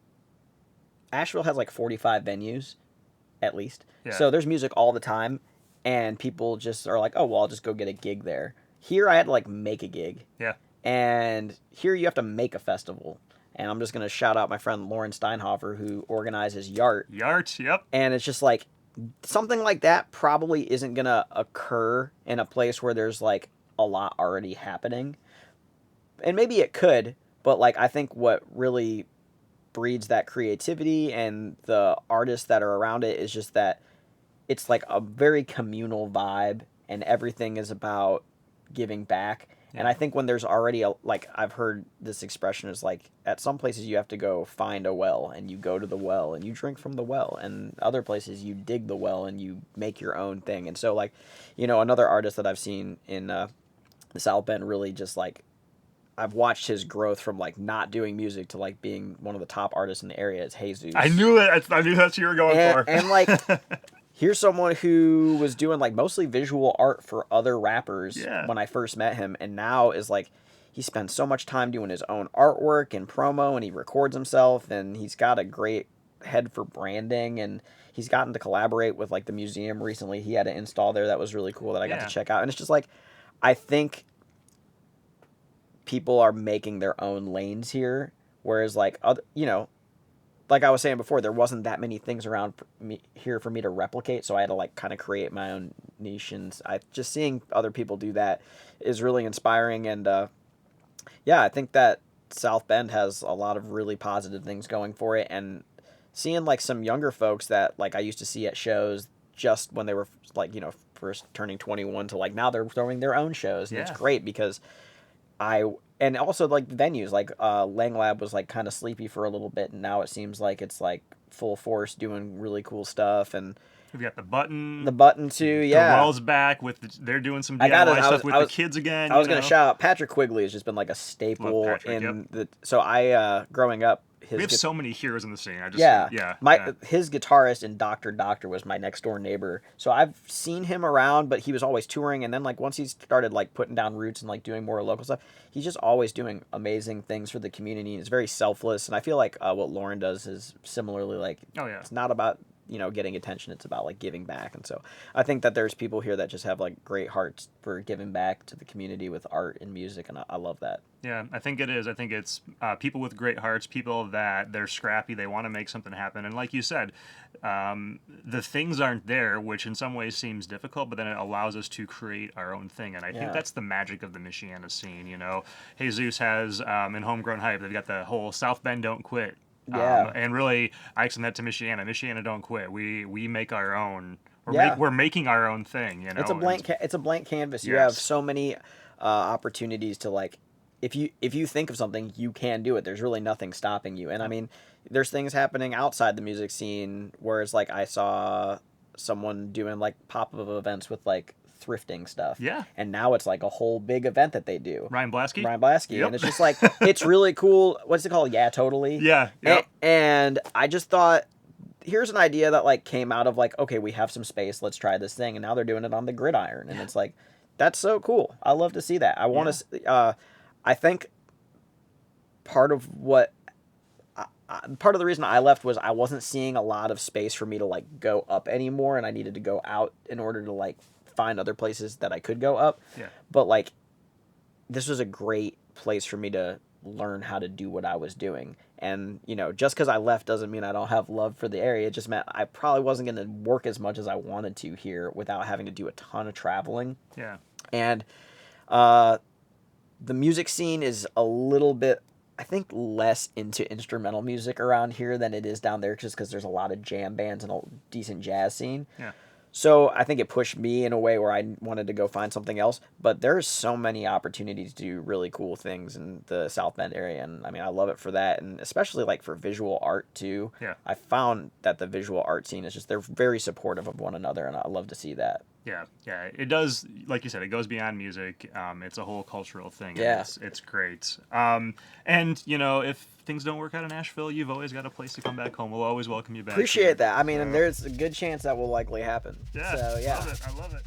Asheville has like 45 venues at least. Yeah. So there's music all the time, and people just are like, oh, well, I'll just go get a gig there. Here I had to like make a gig. Yeah. And here you have to make a festival. And I'm just going to shout out my friend Lauren Steinhofer, who organizes Yart. Yart, yep. And it's just like, something like that probably isn't going to occur in a place where there's like a lot already happening. And maybe it could, but like I think what really breeds that creativity and the artists that are around it is just that it's like a very communal vibe, and everything is about giving back. Yeah. And I think when there's already I've heard this expression is like, at some places you have to go find a well, and you go to the well and you drink from the well, and other places you dig the well and you make your own thing. And so like, another artist that I've seen in the South Bend really just like, I've watched his growth from like not doing music to like being one of the top artists in the area is Jesus. I knew it. I knew that's what you were going for. And like, here's someone who was doing like mostly visual art for other rappers when I first met him, and now is like, he spends so much time doing his own artwork and promo, and he records himself, and he's got a great head for branding, and he's gotten to collaborate with like the museum recently. He had an install there that was really cool that I got to check out, and it's just like, I think people are making their own lanes here, whereas like other, like I was saying before, there wasn't that many things around here for me to replicate, so I had to like kind of create my own niche, and just seeing other people do that is really inspiring. And I think that South Bend has a lot of really positive things going for it, and seeing like some younger folks that like I used to see at shows just when they were like first turning 21 to like now they're throwing their own shows, and it's great because and also like the venues, like Lang Lab was like kind of sleepy for a little bit, and now it seems like it's like full force doing really cool stuff. And we've got the button too. The Well's back with they're doing some DIY stuff with the kids again. I was gonna shout out Patrick Quigley has just been like a staple So I growing up. We have so many heroes in the scene. His guitarist and Dr. was my next door neighbor. So I've seen him around, but he was always touring. And then like once he started like putting down roots and like doing more local stuff, he's just always doing amazing things for the community. And it's very selfless. And I feel like what Lauren does is similarly like, it's not about getting attention. It's about like giving back. And so I think that there's people here that just have like great hearts for giving back to the community with art and music, and I love that. Yeah, I think it is. I think it's people with great hearts, people that they're scrappy, they want to make something happen. And like you said, the things aren't there, which in some ways seems difficult, but then it allows us to create our own thing. And I think that's the magic of the Michiana scene. Jesus has in Homegrown Hype, they've got the whole South Bend Don't Quit. And really, I extend that to Michiana. Michiana don't quit. We make our own. We're making our own thing. It's a blank canvas. You have so many opportunities to like. If you think of something, you can do it. There's really nothing stopping you. And I mean, there's things happening outside the music scene where it's like I saw someone doing like pop-up events with like thrifting stuff. Yeah. And now it's like a whole big event that they do. Ryan Blasky. Yep. And it's just like, it's really cool. What's it called? Yeah, totally. Yeah. Yep. And I just thought, here's an idea that like came out of like, okay, we have some space. Let's try this thing. And now they're doing it on the gridiron. And it's like, that's so cool. I love to see that. I want to, I think part of the reason I left was I wasn't seeing a lot of space for me to like go up anymore. And I needed to go out in order to like find other places that I could go up. Yeah. But like this was a great place for me to learn how to do what I was doing. And, just because I left doesn't mean I don't have love for the area. It just meant I probably wasn't going to work as much as I wanted to here without having to do a ton of traveling. Yeah. And the music scene is a little bit, I think, less into instrumental music around here than it is down there, just because there's a lot of jam bands and a decent jazz scene. Yeah. So I think it pushed me in a way where I wanted to go find something else. But there's so many opportunities to do really cool things in the South Bend area. And I mean, I love it for that. And especially like for visual art too. Yeah. I found that the visual art scene is just, they're very supportive of one another. And I love to see that. Yeah. It does, like you said, it goes beyond music. It's a whole cultural thing. Yeah. It's great. And, if things don't work out in Nashville, you've always got a place to come back home. We'll always welcome you back. Appreciate that. I mean, and there's a good chance that will likely happen. Yeah. So, yeah. I love it.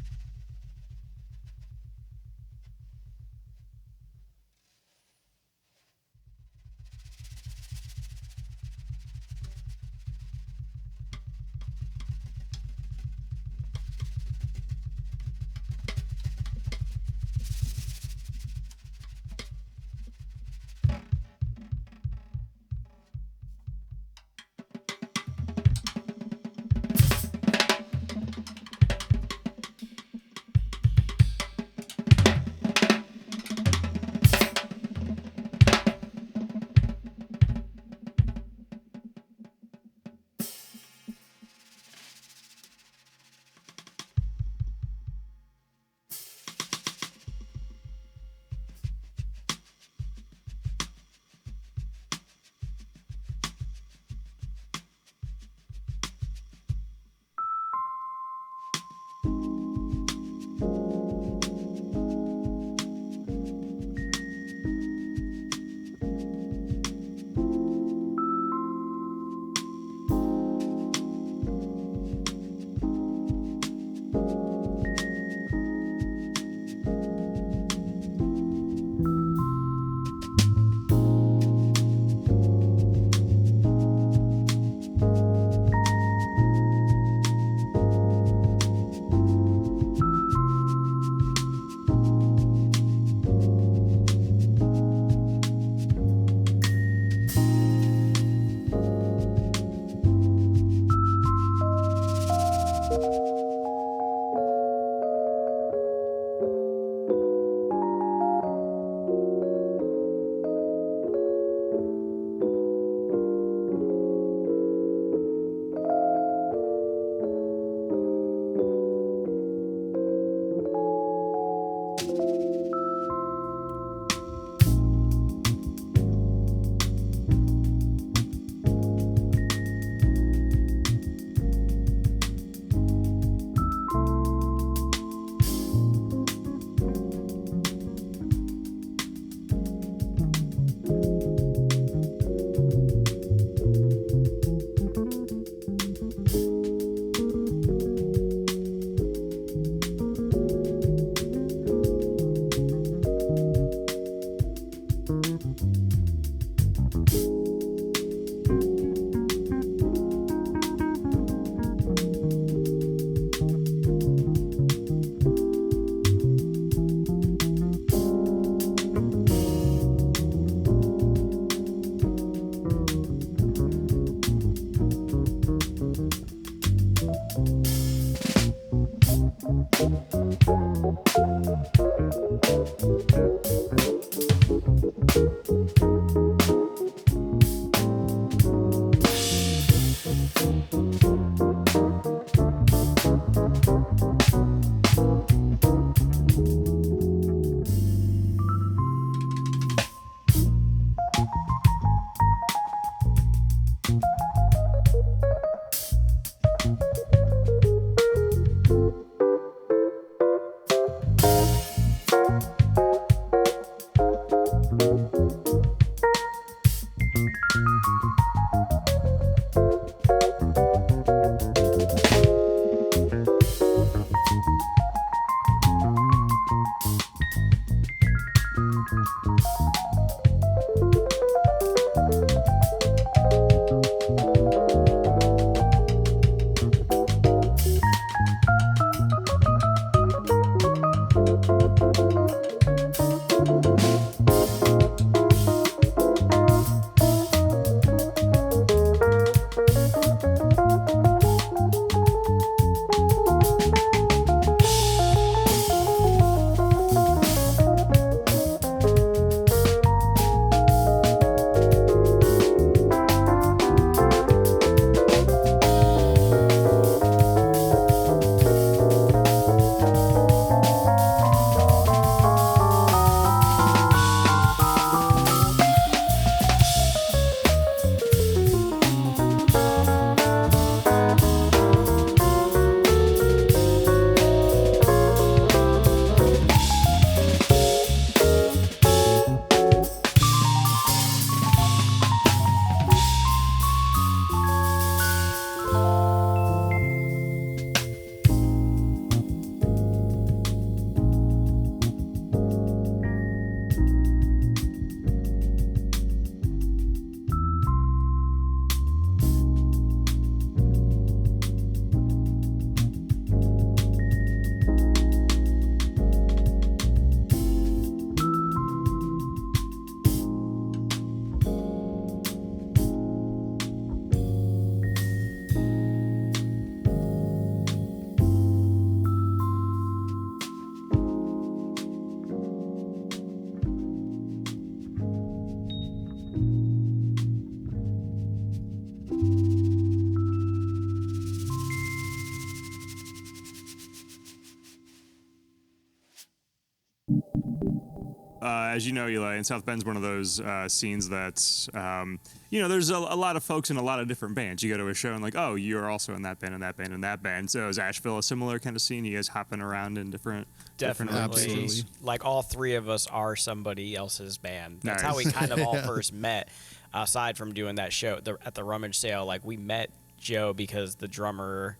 as you know, Eli, in South Bend's one of those scenes that's, there's a lot of folks in a lot of different bands. You go to a show and like, oh, you're also in that band and that band and that band. So is Asheville a similar kind of scene? You guys hopping around in different Definitely. locations? Like all three of us are somebody else's band. That's how we Nice. kind of all first met. Aside from doing that show at the rummage sale, like we met Joe because the drummer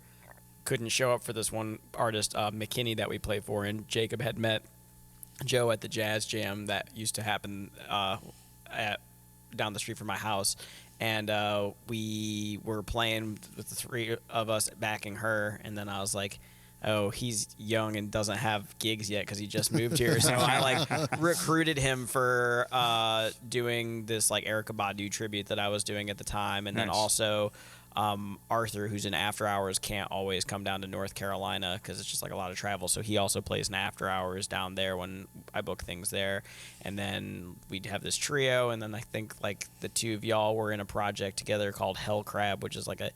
couldn't show up for this one artist, McKinney, that we play for, and Jacob had met Joe at the jazz jam that used to happen down the street from my house, and we were playing with the three of us backing her, and then I was like, oh, he's young and doesn't have gigs yet because he just moved here. So I like recruited him for doing this like Erykah Badu tribute that I was doing at the time, and then Nice. also Arthur, who's in After Hours, can't always come down to North Carolina because it's just like a lot of travel. So he also plays in After Hours down there when I book things there. And then we'd have this trio. And then I think like the two of y'all were in a project together called Hell Crab, which is like a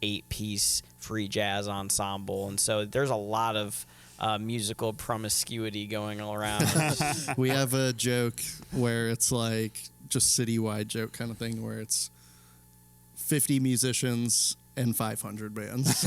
8-piece free jazz ensemble. And so there's a lot of musical promiscuity going around. We have a joke where it's like just citywide joke kind of thing where it's 50 musicians and 500 bands.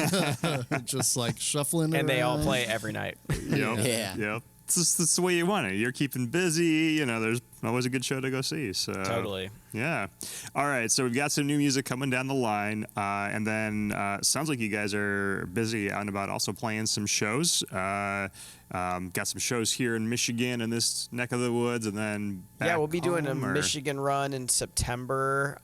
Just like shuffling And they all around. play every night. Yep. Yeah. Yep. It's just that's the way you want it. You're keeping busy. There's always a good show to go see. So Totally. Yeah. All right. So we've got some new music coming down the line, and then sounds like you guys are busy out and about, also playing some shows. Got some shows here in Michigan in this neck of the woods, and then Yeah, we'll be doing a home, or- Michigan run in September.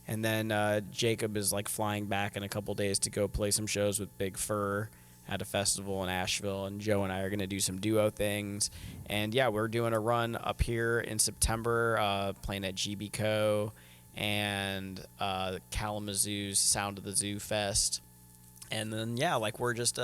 And then Jacob is like flying back in a couple days to go play some shows with Big Fur at a festival in Asheville. And Joe and I are going to do some duo things. And yeah, we're doing a run up here in September, playing at GB Co. and Kalamazoo's Sound of the Zoo Fest. And then, yeah, like we're just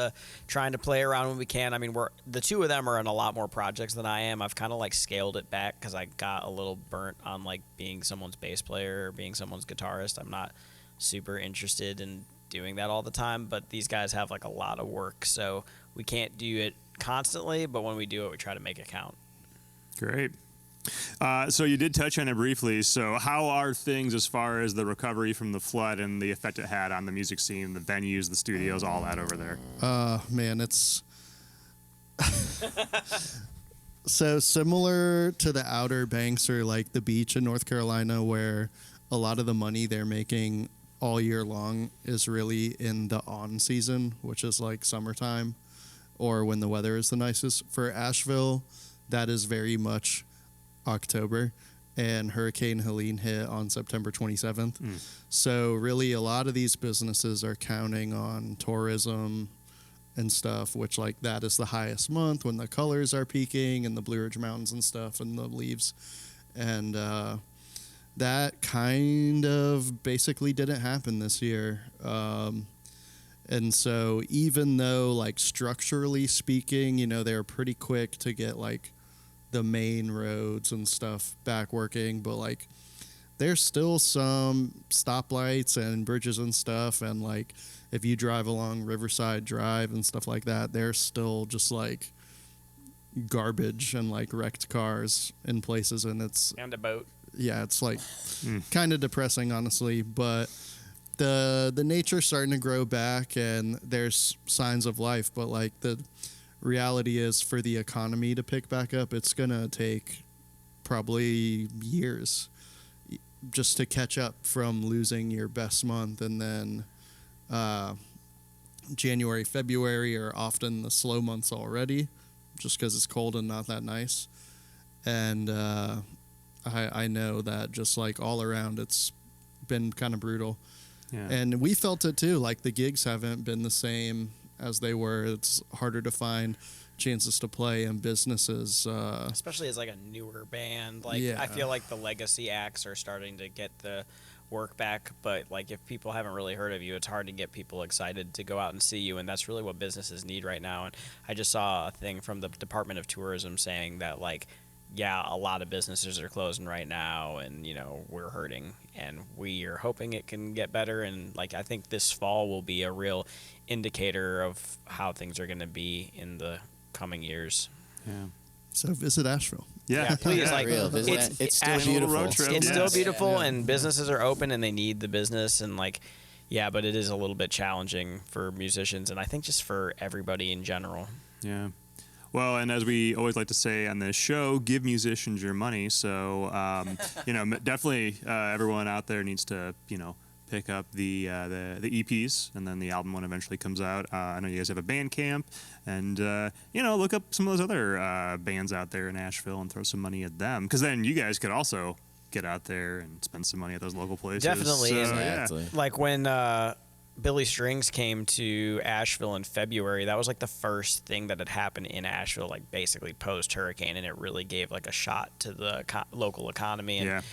trying to play around when we can. I mean, the two of them are in a lot more projects than I am. I've kind of like scaled it back because I got a little burnt on like being someone's bass player or being someone's guitarist. I'm not super interested in doing that all the time, but these guys have like a lot of work. So we can't do it constantly, but when we do it, we try to make it count. Great. So you did touch on it briefly. So how are things as far as the recovery from the flood and the effect it had on the music scene, the venues, the studios, all that over there? Man, it's so similar to the Outer Banks or like the beach in North Carolina, where a lot of the money they're making all year long is really in the on season, which is like summertime or when the weather is the nicest. For Asheville, that is very much October, and Hurricane Helene hit on September 27th. So really a lot of these businesses are counting on tourism and stuff, which like that is the highest month when the colors are peaking and the Blue Ridge Mountains and stuff and the leaves. And that kind of basically didn't happen this year. And so even though like structurally speaking, they were pretty quick to get like the main roads and stuff back working, but like there's still some stoplights and bridges and stuff, and like if you drive along Riverside Drive and stuff like that, there's still just like garbage and like wrecked cars in places, and it's And a boat. it's like kind of depressing, honestly. But the nature's starting to grow back and there's signs of life, but like the reality is for the economy to pick back up, it's gonna take probably years just to catch up from losing your best month. And then January, February are often the slow months already, just because it's cold and not that nice. And I know that just like all around it's been kind of brutal. Yeah. And we felt it too. Like the gigs haven't been the same as they were. It's harder to find chances to play, and businesses Especially as like a newer band. Like Yeah. I feel like the legacy acts are starting to get the work back, but like if people haven't really heard of you, it's hard to get people excited to go out and see you, and that's really what businesses need right now. And I just saw a thing from the Department of Tourism saying that like, yeah, a lot of businesses are closing right now, and we're hurting, and we are hoping it can get better. And like I think this fall will be a real indicator of how things are going to be in the coming years. Yeah. So visit Asheville. Yeah, please, like real. It's still Asheville beautiful. road trip. It's Yes. still beautiful, and businesses are open, and they need the business, and like, yeah, but it is a little bit challenging for musicians, and I think just for everybody in general. Yeah. Well, and as we always like to say on this show, give musicians your money. So, definitely everyone out there needs to, pick up the EPs, and then the album when it eventually comes out. I know you guys have a Bandcamp, and look up some of those other bands out there in Asheville and throw some money at them, because then you guys could also get out there and spend some money at those local places. Definitely, So, and Exactly. like when Billy Strings came to Asheville in February, that was like the first thing that had happened in Asheville, like basically post hurricane, and it really gave like a shot to the local economy. And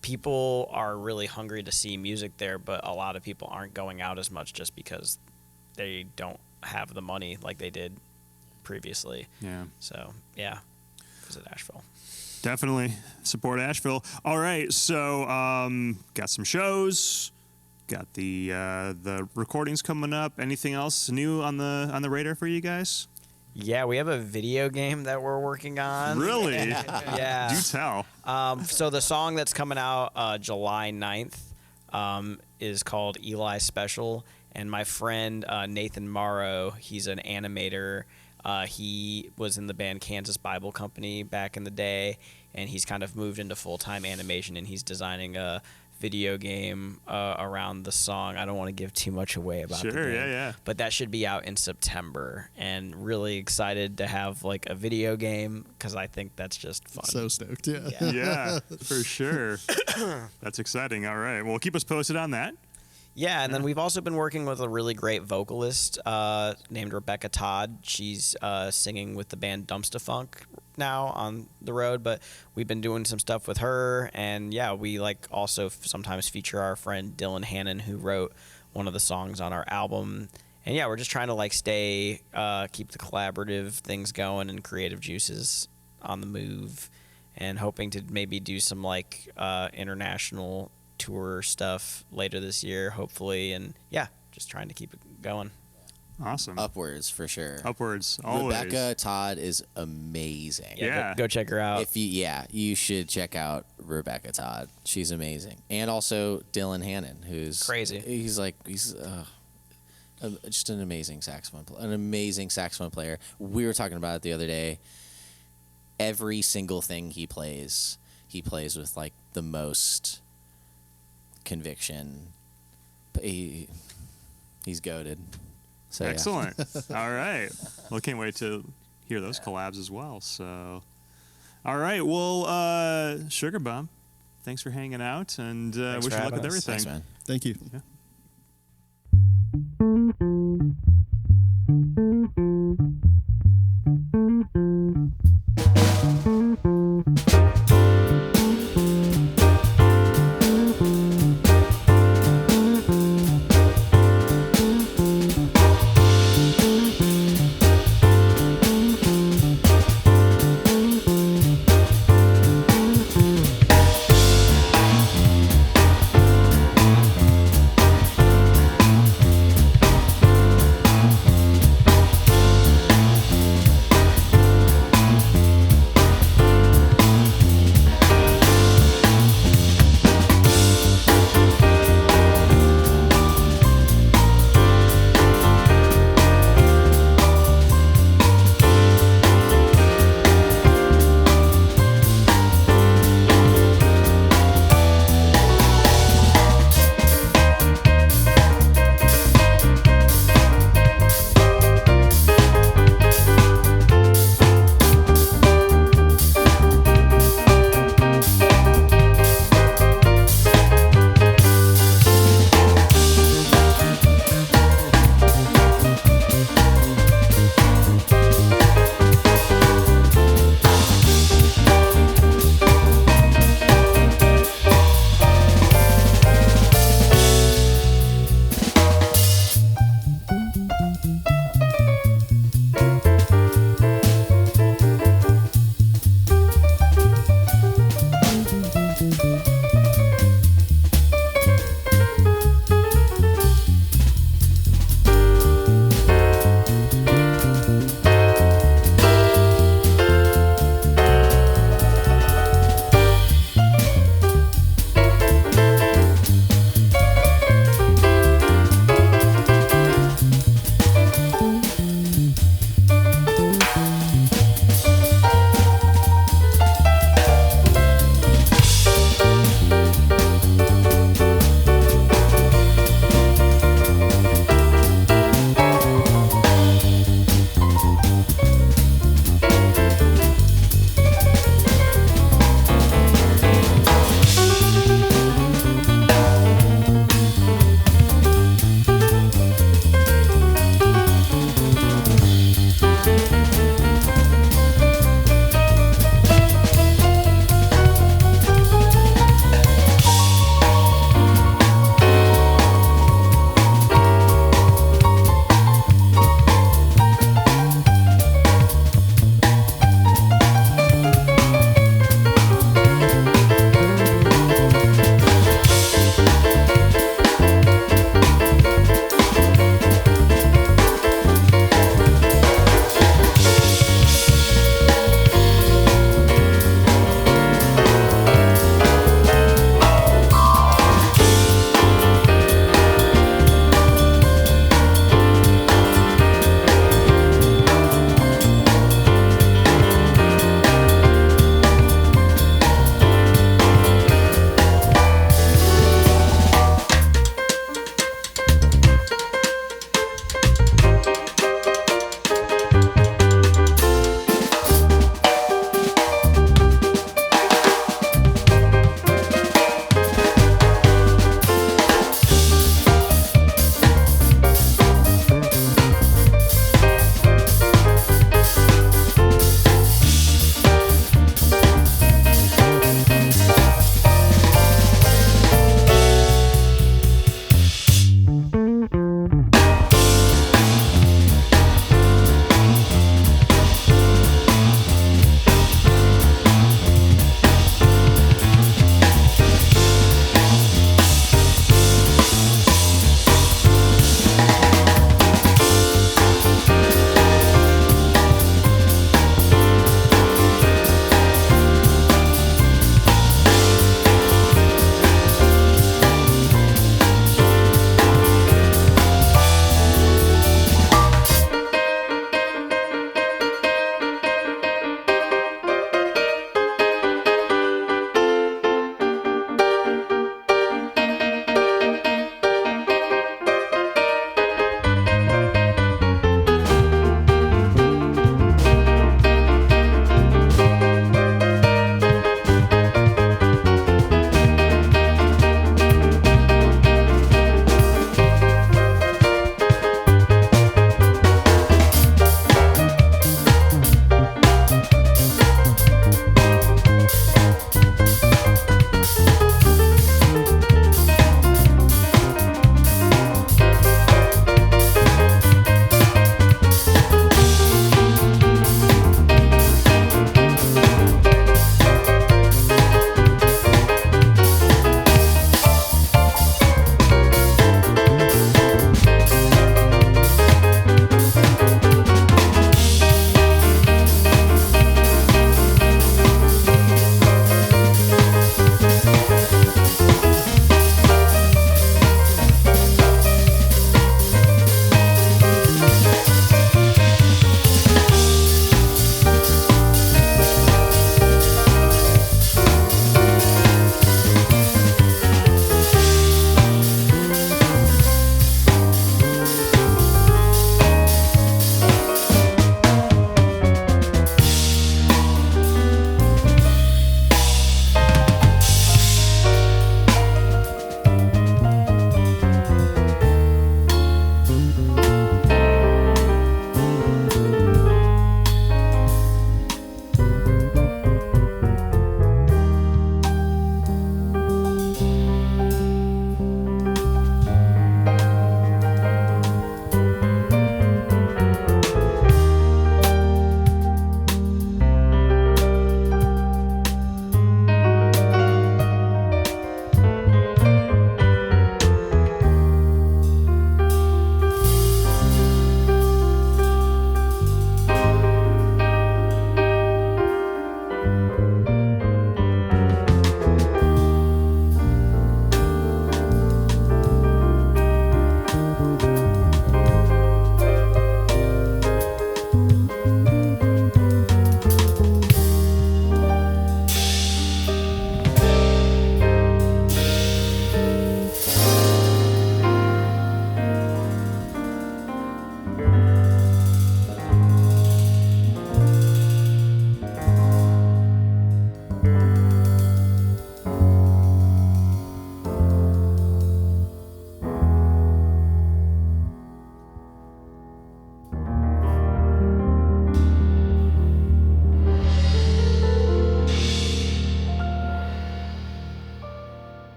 people are really hungry to see music there, but a lot of people aren't going out as much just because they don't have the money like they did previously. Yeah. So yeah, visit Asheville. Definitely support Asheville. All right, so got some shows, got the recordings coming up. Anything else new on the radar for you guys? Yeah, we have a video game that we're working on. Really? Yeah. Do tell. So the song that's coming out July 9th is called Eli Special, and my friend Nathan Morrow, he's an animator. He was in the band Kansas Bible Company back in the day, and he's kind of moved into full-time animation, and he's designing a video game around the song. I don't want to give too much away about the game. Yeah. But that should be out in September, and really excited to have like a video game because I think that's just fun. So stoked, yeah. Yeah, for sure. That's exciting. All right. Well, keep us posted on that. Yeah, and then we've also been working with a really great vocalist named Rebecca Todd. She's singing with the band Dumpsta Funk now on the road, but we've been doing some stuff with her, and yeah, we like also sometimes feature our friend Dylan Hannon, who wrote one of the songs on our album. And yeah, we're just trying to like stay, keep the collaborative things going and creative juices on the move, and hoping to maybe do some like international tour stuff later this year, hopefully, and yeah, just trying to keep it going. Awesome. Upwards for sure. Upwards, always. Rebecca Todd is amazing. Yeah. Go check her out. You should check out Rebecca Todd. She's amazing. And also Dylan Hannon, who's crazy. He's just an amazing saxophone player. We were talking about it the other day. Every single thing he plays with like the most conviction. He's goated. So, yeah. Excellent. All right. Well, can't wait to hear those collabs as well. So, all right. Well, Sugar Bomb, thanks for hanging out, and wish you luck with everything. Thanks, man. Thank you. Yeah.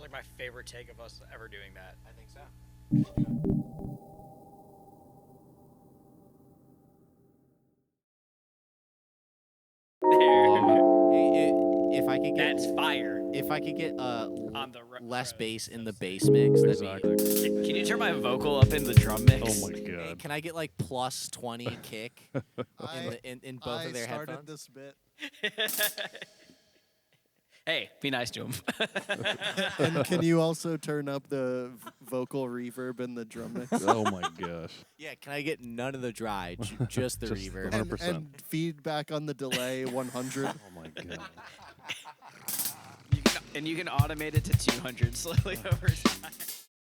like my favorite take of us ever doing that. I think so. If I could get That's fire. if I could get On the less bass in the bass mix, that'd be. Can you turn my vocal up in the drum mix? Oh my Hey, god. can I get like plus 20 kick in both of their started headphones? this bit. Hey, be nice to him. And can you also turn up the vocal reverb in the drum mix? Oh my gosh. Yeah, can I get none of the dry, just the Just reverb? 100%. And feedback on the delay 100. Oh my god. And you can automate it to 200 slowly over time.